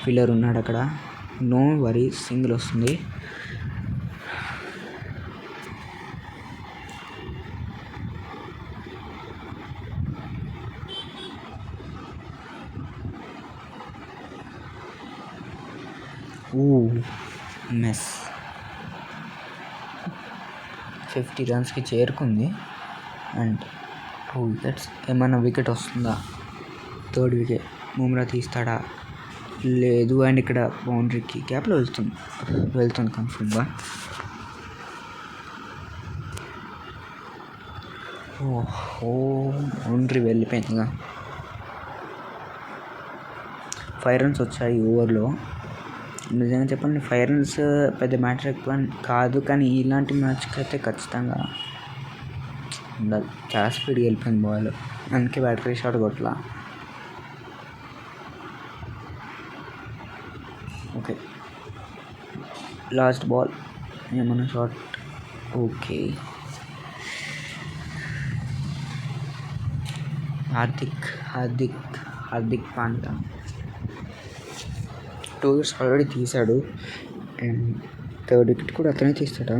ఫీల్డర్ ఉన్నాడు అక్కడ, నో వరీ, సింగిల్ వస్తుంది. మిస్. 50 runsకి చేరుకుంది అండ్ 2 wickets. ఏమన్నా వికెట్ వస్తుందా? 3rd wicket Bumrah తీస్తాడా? లేదు. అండ్ ఇక్కడ బౌండరీకి గ్యాప్లో వెళ్తుంది కన్ఫర్మ్గా. బౌండరీ వెళ్ళిపోయిందిగా. 5 runs వచ్చాయి ఓవర్లో. నిజంగా చెప్పండి 5 runs పెద్ద మ్యాటర్ ఎక్కువ కాదు, కానీ ఇలాంటి మ్యాచ్కి అయితే ఖచ్చితంగా ఉండాలి. చాలా స్పీడ్గా వెళ్ళిపోయింది బాల్, అందుకే బ్యాటరీ షాట్ కొట్టలా. ఓకే, లాస్ట్ బాల్ ఏమన్నా shot. Okay, Hardik Pandya 2 wickets already తీశాడు అండ్ 3rd wicket కూడా అతనే తీస్తాడా?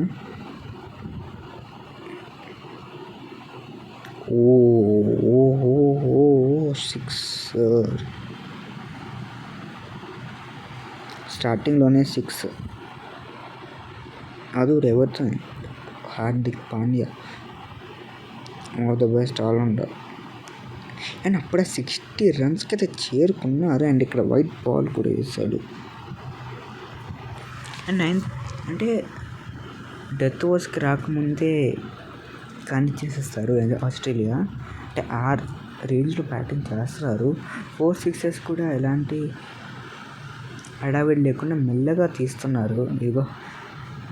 6. స్టార్టింగ్లోనే 6. అది ఎవరితో? Hardik Pandya, all the best all-rounder. And అప్పుడే 60 రన్స్కి అయితే చేరుకున్నారు. అండ్ ఇక్కడ వైట్ బాల్ కూడా వేశాడు. అండ్ అంటే డెత్ ఓవర్స్కి రాకముందే కానీ చేసేస్తారు ఆస్ట్రేలియా. అంటే ఆ రేంజ్లో బ్యాటింగ్ చేస్తారు. 4 సిక్సెస్ కూడా ఎలాంటి హడావిడి లేకుండా మెల్లగా తీస్తున్నారు. ఇదిగో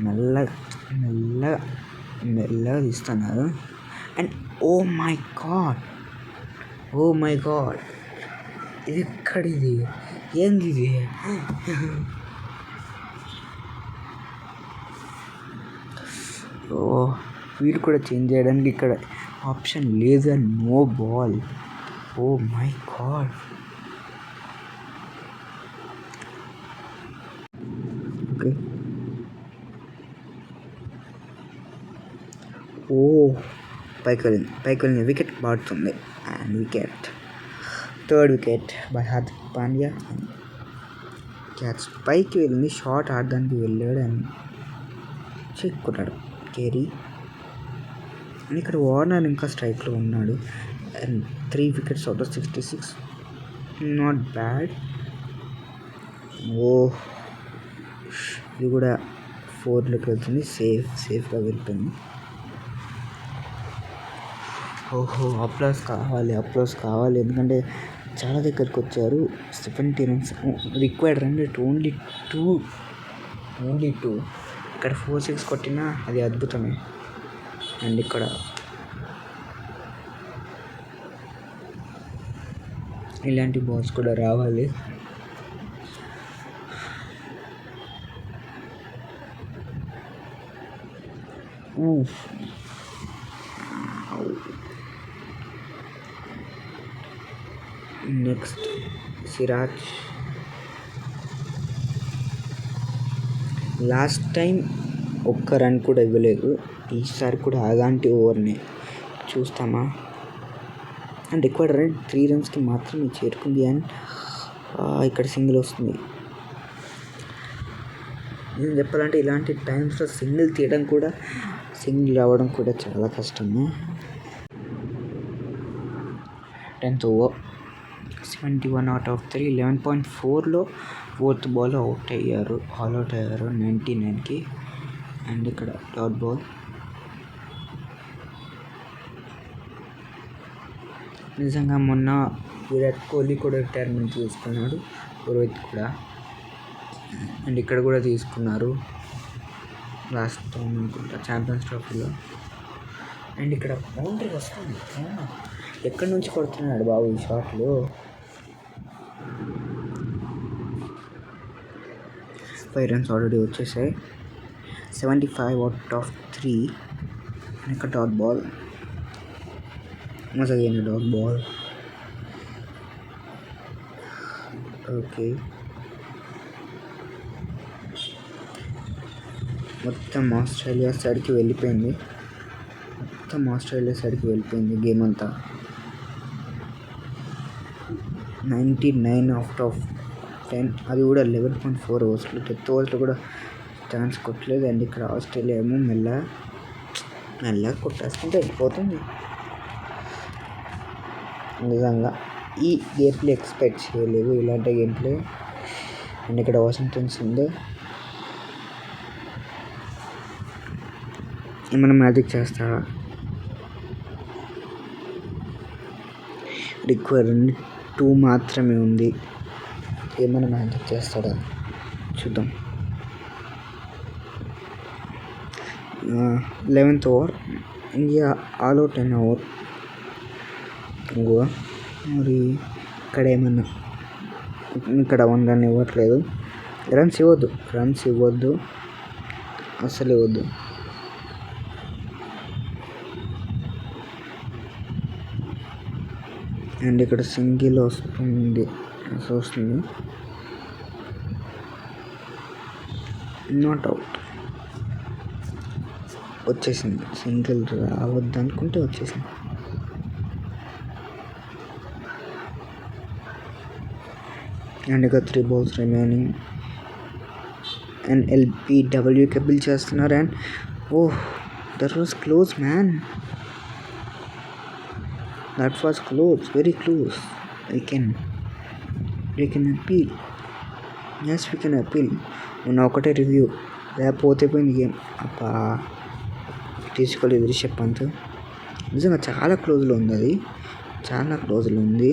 మెల్లగా మెల్లగా మెల్లగా తీస్తున్నారు. అండ్ ఓ మై గాడ్ ఇది ఎక్కడిది, ఏంది ఇది? వీళ్ళు కూడా చేంజ్ చేయడానికి ఇక్కడ ఆప్షన్ లేదు. And no ball. Oh my god. Okay, పైకి వెళ్ళింది వికెట్ పడుతుంది. And wicket, third wicket by Hardik Pandya. Catch పైకి వెళ్ళింది, షాట్ ఆడడానికి వెళ్ళాడు అండ్ చెక్కున్నాడు కేరీ. అండ్ ఇక్కడ వార్నర్ ఇంకా స్ట్రైక్లో ఉన్నాడు. And 3 wickets out of 66, not bad. ఇది కూడా 4లోకి వెళ్తుంది. సేఫ్గా వెళ్ళిపోయింది. అప్లాస్ కావాలి ఎందుకంటే చాలా దగ్గరికి వచ్చారు. 70 runs required run rate only two. ఇక్కడ 4-6 కొట్టినా అది అద్భుతమే. అండ్ ఇక్కడ ఇలాంటి బాల్స్ కూడా రావాలి. నెక్స్ట్ సిరాజ్. లాస్ట్ టైం ఒక్క రన్ కూడా ఇవ్వలేదు. ఈసారి కూడా అలాంటి ఓవర్ని చూస్తామా? అండ్ రిక్వైర్డ్ రన్ 3 రన్స్కి మాత్రమే చేరుకుంది. అండ్ ఇక్కడ సింగిల్ వస్తుంది. నేను చెప్పాలంటే ఇలాంటి టైమ్స్లో సింగిల్ రావడం కూడా చాలా కష్టము. 10th over 71 out of 3, 11.4లో 4th ball all out అయ్యారు 99కి. అండ్ ఇక్కడ డాట్ బాల్. నిజంగా మొన్న విరాట్ కోహ్లీ కూడా రిటైర్మెంట్ తీసుకున్నాడు, రోహిత్ కూడా. అండ్ ఇక్కడ కూడా తీసుకున్నారు లాస్ట్ టైం అనుకుంటా ఛాంపియన్స్ ట్రోఫీలో. అండ్ ఇక్కడ బౌండరీ వస్తుంది. ఎక్కడి నుంచి కొడుతున్నాడు బాబు ఈ షాట్లు? 5 రన్స్ ఆల్రెడీ వచ్చేసాయి. 75 out of 3. అండ్ ఇక్కడ డాట్ బాల్. మజాగైన డాట్ బాల్. ఓకే, మొత్తం ఆస్ట్రేలియా సైడ్కి వెళ్ళిపోయింది గేమ్ అంతా. 99 out of 10, అది కూడా 11.4 ఓవర్స్లో. 10th ఓవర్స్లో కూడా ఛాన్స్ కొట్టలేదు. అండ్ ఇక్కడ ఆస్ట్రేలియా ఏమో మెల్లగా కొట్టేసుకుంటే వెళ్ళిపోతుంది. నిజంగా ఈ గేమ్ ప్లే ఎక్స్పెక్ట్ చేయలేదు, ఇలాంటి గేమ్ ప్లే. అండ్ ఇక్కడ వాషింగ్టన్స్ ఉంది. ఏమైనా మ్యాజిక్ చేస్తాడా? రిక్వైర్డ్ 2 మాత్రమే ఉంది. ఏమైనా మ్యాజిక్ చేస్తాడా చూద్దాం. 11th over India all out అయిన ఓవర్. మరి ఇక్కడ 1 రన్ ఇవ్వట్లేదు. రన్స్ ఇవ్వద్దు అసలు ఇవ్వద్దు. అండ్ ఇక్కడ సింగిల్ వస్తుంది. నాట్ అవుట్ వచ్చేసింది. సింగిల్ రావద్దు అనుకుంటే వచ్చేసింది. అండ్ ఇక 3 balls రిమైనింగ్. అండ్ LBWకి బిల్ చేస్తున్నారు. And that was close man. That was close, very close. We can appeal. Yes, we can appeal. మొన్న ఒకటే రివ్యూ, లేకపోతే పోయింది గేమ్. అబ్బా, తీసుకోలేదు రిషబ్ పంత్. నిజంగా చాలా క్లోజ్లో ఉంది అది, చాలా క్లోజ్లో ఉంది.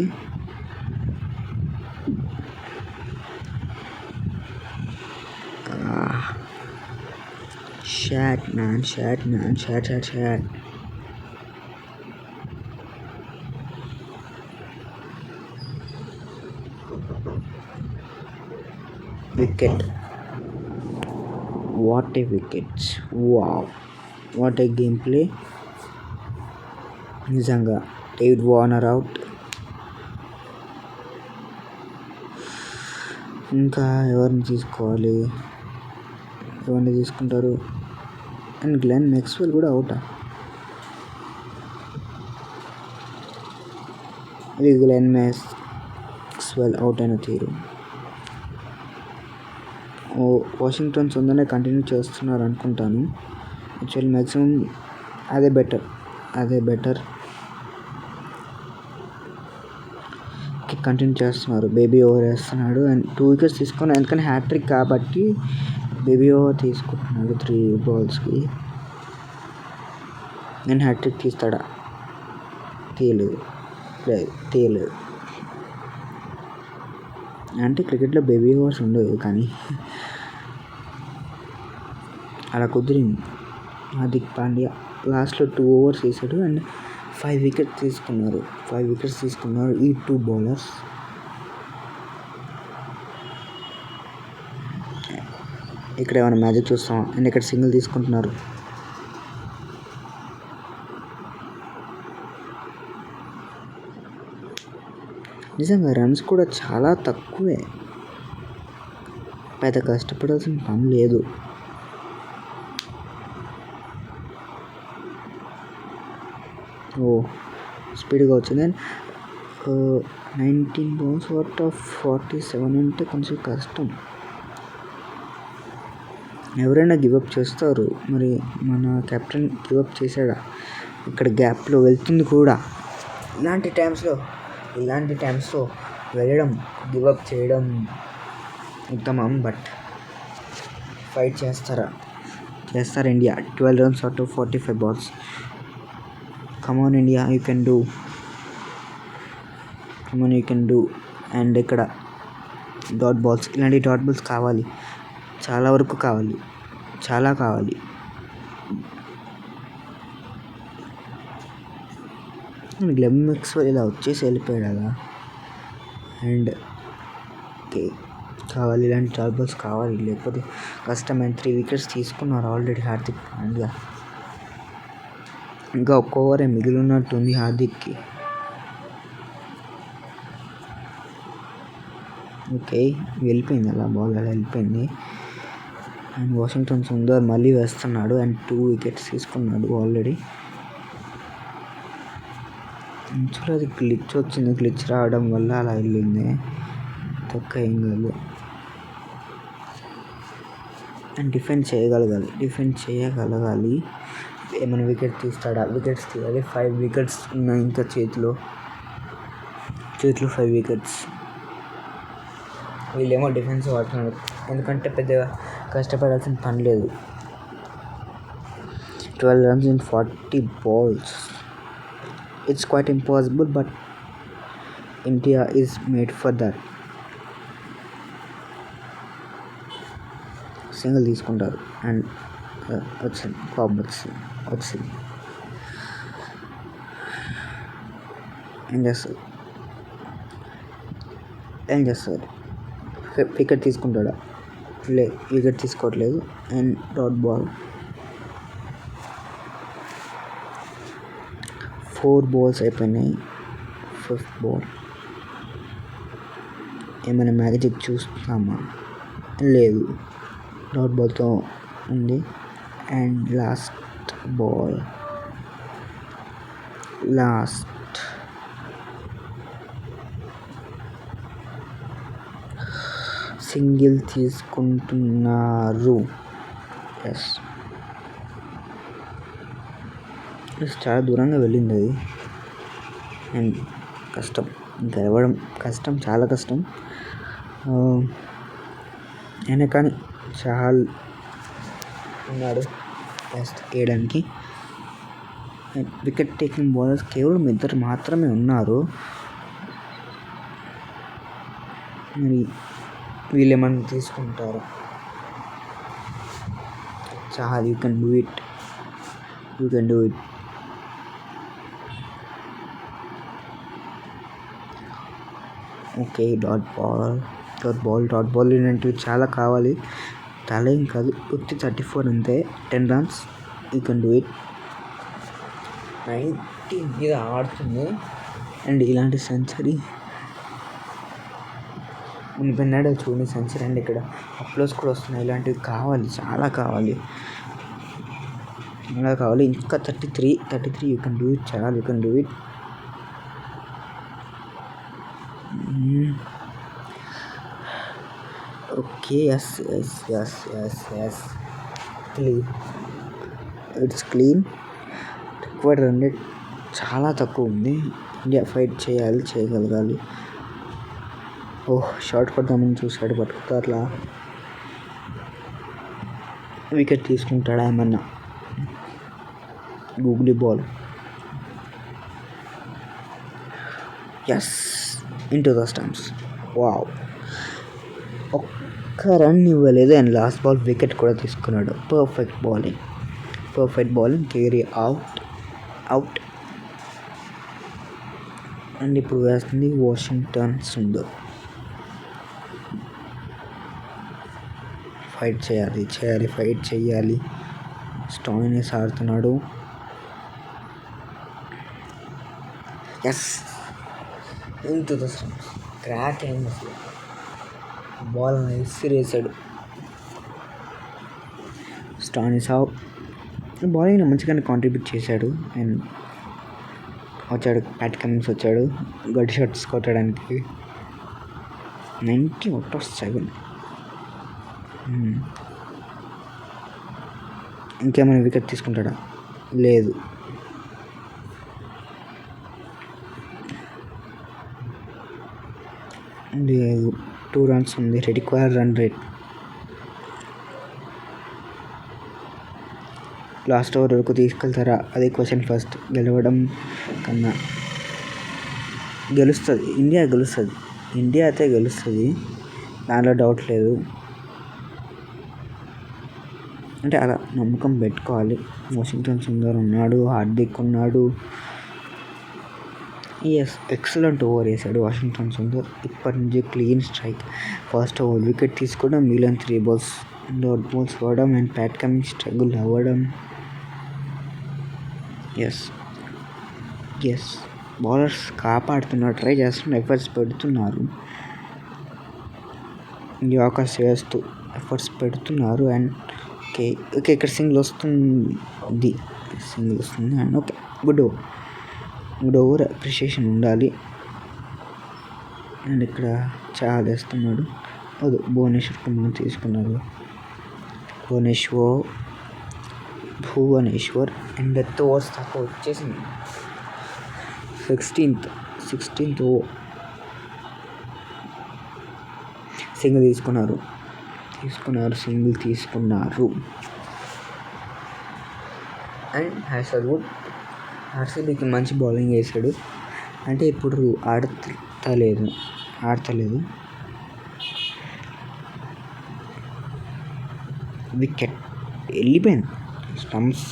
Shot man. Wicket. What a wickets. Wow, what a game play. నిజంగా డేవిడ్ వార్నర్ అవుట్. ఇంకా ఎవరిని తీసుకోవాలి, ఎవరిని తీసుకుంటారు? అండ్ గ్లెన్ మ్యాక్స్వెల్ కూడా అవుటా? ఇది గ్లెన్ మ్యాక్స్వెల్ అవుట్ అయిన తీరు. వాషింగ్టన్ సుందర్నే కంటిన్యూ చేస్తున్నారు అనుకుంటాను. యాక్చువల్లీ మ్యాక్సిమం అదే బెటర్ కంటిన్యూ చేస్తున్నారు. బేబీ ఓవర్ వేస్తున్నాడు అండ్ 2 వికెట్స్ తీసుకున్నాడు. ఎందుకంటే హ్యాట్రిక్ కాబట్టి బేబీ ఓవర్ తీసుకుంటున్నాడు 3 balls. నేను హ్యాట్రిక్ తీస్తాడా? తీయలేదు. అంటే క్రికెట్లో బేబీ ఓవర్స్ ఉండవు, కానీ అలా కుదిరింది. హార్దిక్ పాండ్యా లాస్ట్లో 2 overs వేసాడు అండ్ 5 wickets తీసుకున్నారు ఈ 2 bowlers. ఇక్కడ ఏమైనా మ్యాజిక్ చూస్తాం అండ్ ఇక్కడ సింగిల్ తీసుకుంటున్నారు. నిజంగా రన్స్ కూడా చాలా తక్కువే, పెద్ద కష్టపడాల్సిన పని లేదు. స్పీడ్గా వచ్చింది. అండ్ 19 balls అవుట్ ఆఫ్ 47 అంటే కొంచెం కష్టం. ఎవరైనా గివప్ చేస్తారు, మరి మన కెప్టెన్ గివప్ చేశాడా? ఇక్కడ గ్యాప్లో వెళ్తుంది కూడా. ఇలాంటి టైమ్స్లో వెళ్ళడం, గివప్ చేయడం ఉత్తమం. బట్ ఫైట్ చేస్తారు India. 12 runs out of 45 balls. Come on India, you can do. And ఇక్కడ డాట్ బాల్స్, ఇలాంటి డాట్ బాల్స్ కావాలి, చాలా వరకు కావాలి. గ్లెన్ మ్యాక్స్వెల్ ఇలా వచ్చేసి వెళ్ళిపోయాడు అలా. అండ్ కావాలి, ఇలాంటి డాట్ బాల్స్ కావాలి, లేకపోతే కష్టమైన 3 wickets తీసుకున్నారు ఆల్రెడీ హార్దిక్ పాండ్యా. ఇంకా ఒక్క ఓవరే మిగిలి ఉన్నట్టుంది హార్దిక్కి. ఓకే, వెళ్ళిపోయింది అలా, బాల్ అలా వెళ్ళిపోయింది. అండ్ వాషింగ్టన్ సుందర్ మళ్ళీ వేస్తున్నాడు అండ్ 2 wickets తీసుకున్నాడు ఆల్రెడీ. యాక్చువల్లీ అది గ్లిచ్ వచ్చింది, గ్లిచ్ రావడం వల్ల అలా వెళ్ళింది, తొక్క ఏం కాదు. అండ్ డిఫెండ్ చేయగలగాలి. ఏమైనా వికెట్ తీస్తాడా? వికెట్స్ తీయాలి. 5 wickets ఉన్నాయి ఇంకా చేతిలో 5 wickets. వీళ్ళేమో డిఫెన్స్ ఆడుతున్నారు, ఎందుకంటే పెద్దగా కష్టపడాల్సిన పని లేదు. 12 runs in 40 balls. It's quite impossible, but India is made for that. Single తీసుకుంటారు అండ్ వచ్చింది. ఏం చేస్తారు? వికెట్ తీసుకుంటాడా? వికెట్ తీసుకోవట్లేదు. And dot ball. 4 balls అయిపోయినాయి. 5th ball. ఏమైనా మ్యాజిక్ చూస్తామా? లేదు, డాట్ బాల్తో ఉంది. అండ్ లాస్ట్ సింగిల్ తీసుకుంటున్నారు. ఎస్, చాలా దూరంగా వెళ్ళింది అది. అండ్ కష్టం, ఇంకా ఇవ్వడం కష్టం, చాలా కష్టం. అయినా కానీ చాలా ఉన్నాడు బెస్ట్ వేయడానికి. వికెట్ టేకింగ్ బౌలర్స్ కేవలం 2 మాత్రమే ఉన్నారు. మరి వీళ్ళు ఏమన్నా తీసుకుంటారు? చాలు, you can do it. Okay, dot ball ఇలాంటివి చాలా కావాలి. చాలా ఏం కాదు, 34 అంతే. 10 runs, you can do it. 90 మీద ఆడుతుంది. అండ్ ఇలాంటి సెంచరీ విన్నాడు చూడండి, సెంచరీ. అండ్ ఇక్కడ అప్లోస్ కూడా వస్తున్నాయి. ఇలాంటివి కావాలి, చాలా కావాలి. ఇంకా 33 యూ కెన్ డూ ఇట్. చాలా, you can do it. Okay, yes. Clean, it's clean. Required run rate చాలా తక్కువ ఉంది. ఇండియా ఫైట్ చేయగలగాలి. షార్ట్ కొడదామని చూశాడు, పట్టుకుతారులా. వికెట్ తీసుకుంటాడా ఏమన్నా? Googly ball, yes, into the stumps. Wow, ఒక్క రన్ ఇవ్వలేదు. అండ్ లాస్ట్ బాల్ వికెట్ కూడా తీసుకున్నాడు. Perfect bowling. Carey out. And ఇప్పుడు వేస్తుంది వాషింగ్టన్ సుందర్. ఫైట్ చేయాలి. స్టాయినిస్ ఆడుతున్నాడు. Yes, into the stumps. Crack అయింది అసలు. బాల్ విసిరేసాడు. Stoinis out. బౌలింగ్లో మంచిగానే కాంట్రిబ్యూట్ చేశాడు. అండ్ వచ్చాడు ప్యాట్ కమిన్స్, వచ్చాడు గడ్ షాట్స్ కొట్టడానికి. 90/7. ఇంకేమైనా వికెట్ తీసుకుంటాడా? లేదు. 2 runs ఉంది. Required run rate. Last over వరకు తీసుకెళ్తారా? అదే క్వశ్చన్. ఫస్ట్ గెలవడం కన్నా గెలుస్తుంది ఇండియా అయితే గెలుస్తుంది, దానిలో డౌట్ లేదు. అంటే అలా నమ్మకం పెట్టుకోవాలి. వాషింగ్టన్ సుందర్ ఉన్నాడు, హార్దిక్ ఉన్నాడు. ఎక్సలెంట్ ఓవర్ వేసాడు వాషింగ్టన్ సుందర్. ఇప్పటి నుంచి clean strike. First over wicket తీసుకోవడం, మిగిలిన 3 balls డాట్ బాల్స్ వాడడం అండ్ ప్యాట్ కమిన్స్ స్ట్రగుల్ అవ్వడం. ఎస్, బౌలర్స్ కాపాడుతున్నారు, ట్రై చేస్తున్నారు, ఎఫర్ట్స్ పెడుతున్నారు. యార్కర్ చేస్తూ ఎఫర్ట్స్ పెడుతున్నారు. అండ్ ఓకే, ఇక్కడ సింగిల్ వస్తుంది. And okay, good over. Appreciation ఉండాలి. అండ్ ఇక్కడ చాలా వేస్తున్నాడు. భువనేశ్వర్ కుమార్ తీసుకున్నారు. భువనేశ్వర్ అండ్ డెత్ ఓవర్స్ దాకా వచ్చేసింది. 16th ఓవర్ సింగిల్ తీసుకున్నారు. అండ్ హ్యాసల్వుడ్ ఆర్సీబీకి మంచి బౌలింగ్ వేసాడు. అంటే ఇప్పుడు ఆడతలేదు. వికెట్ వెళ్ళిపోయింది, స్టంప్స్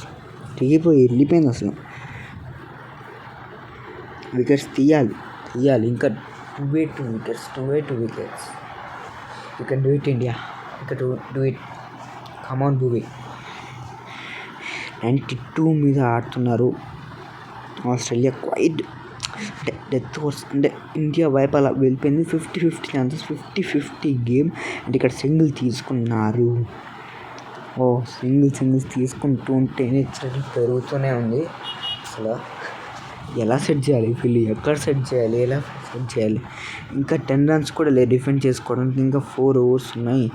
వెళ్ళిపోయింది అసలు. వికెట్స్ తీయాలి. ఇంకా 2 wickets. You can do it India. You can do it. Come on Bhuvi. 92 మీద ఆడుతున్నారు ఆస్ట్రేలియా. క్వైట్ అంటే డెత్ ఓవర్స్. అంటే ఇండియా వైపు అలా వెళ్ళిపోయింది. 50-50 ఛాన్సెస్, 50-50 గేమ్. అంటే ఇక్కడ సింగిల్ తీసుకున్నారు. సింగిల్స్ తీసుకుంటూ ఉంటేనే చలి పెరుగుతూనే ఉంది. అసలు ఎలా సెట్ చేయాలి వీళ్ళు? ఎక్కడ సెట్ చేయాలి? ఎలా సెట్ చేయాలి? ఇంకా 10 runs కూడా లేదు డిఫెండ్ చేసుకోవడానికి. ఇంకా 4 overs ఉన్నాయి.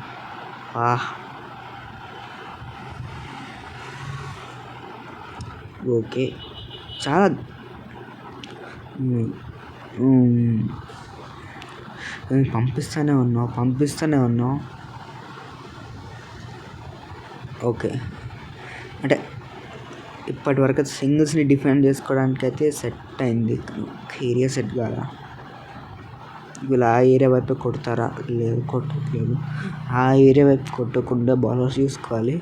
ఓకే, చాలా పంపిస్తూనే ఉన్నావు. ఓకే, అంటే ఇప్పటివరకు సింగిల్స్ని డిఫెండ్ చేసుకోవడానికి అయితే సెట్ అయింది, ఏరియా సెట్ కాదా? వీళ్ళు ఆ ఏరియా వైపు కొడతారా? లేదు, కొట్టట్లేదు. ఆ ఏరియా వైపు కొట్టకుండా బౌలర్స్ చూసుకోవాలి.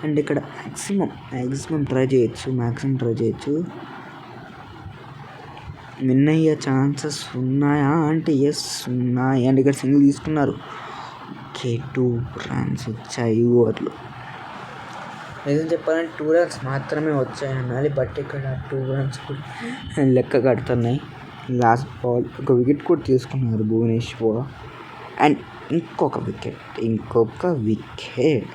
అండ్ ఇక్కడ మ్యాక్సిమం ట్రై చేయొచ్చు. విన్ అయ్యే ఛాన్సెస్ ఉన్నాయా అంటే ఎస్ ఉన్నాయి. అండ్ ఇక్కడ సింగిల్ తీసుకున్నారు. ఓకే, 2 runs వచ్చాయి ఓవర్లు. నిజం చెప్పాలంటే 2 runs మాత్రమే వచ్చాయి అనాలి. బట్ ఇక్కడ 2 runs కూడా లెక్క కడుతున్నాయి. లాస్ట్ బాల్ ఒక వికెట్ కూడా తీసుకున్నారు భువనేశ్వర్. అండ్ ఇంకొక వికెట్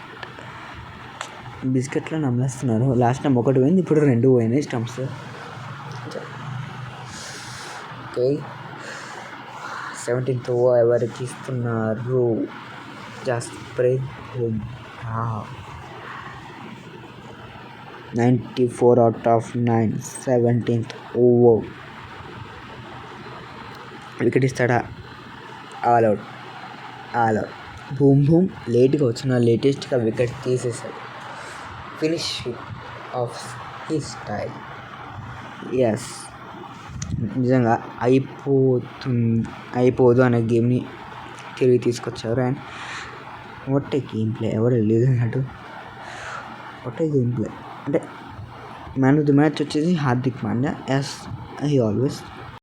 బిస్కెట్లో నమ్మేస్తున్నారు. లాస్ట్ టైం 1 పోయింది, ఇప్పుడు 2 పోయినాయి స్టంప్స్. ఓకే, 17th ఓవర్ ఎవరికి ఇస్తున్నారు? Jasprit Bumrah. 94 out of 9, 17th over. Wicket ఇస్తాడా? All out. బూమ్ లేట్గా లేటెస్ట్గా వికెట్ తీసేసాడు. Finish off he style. Yes, నిజంగా అయిపోదు అనే గేమ్ని తిరిగి తీసుకొచ్చారు. And what a game play, ఎవరు లేదు అన్నట్టు. What a game play. అంటే మ్యాన్ ఆఫ్ ది మ్యాచ్ వచ్చేసి Hardik Pandya. Yes, he always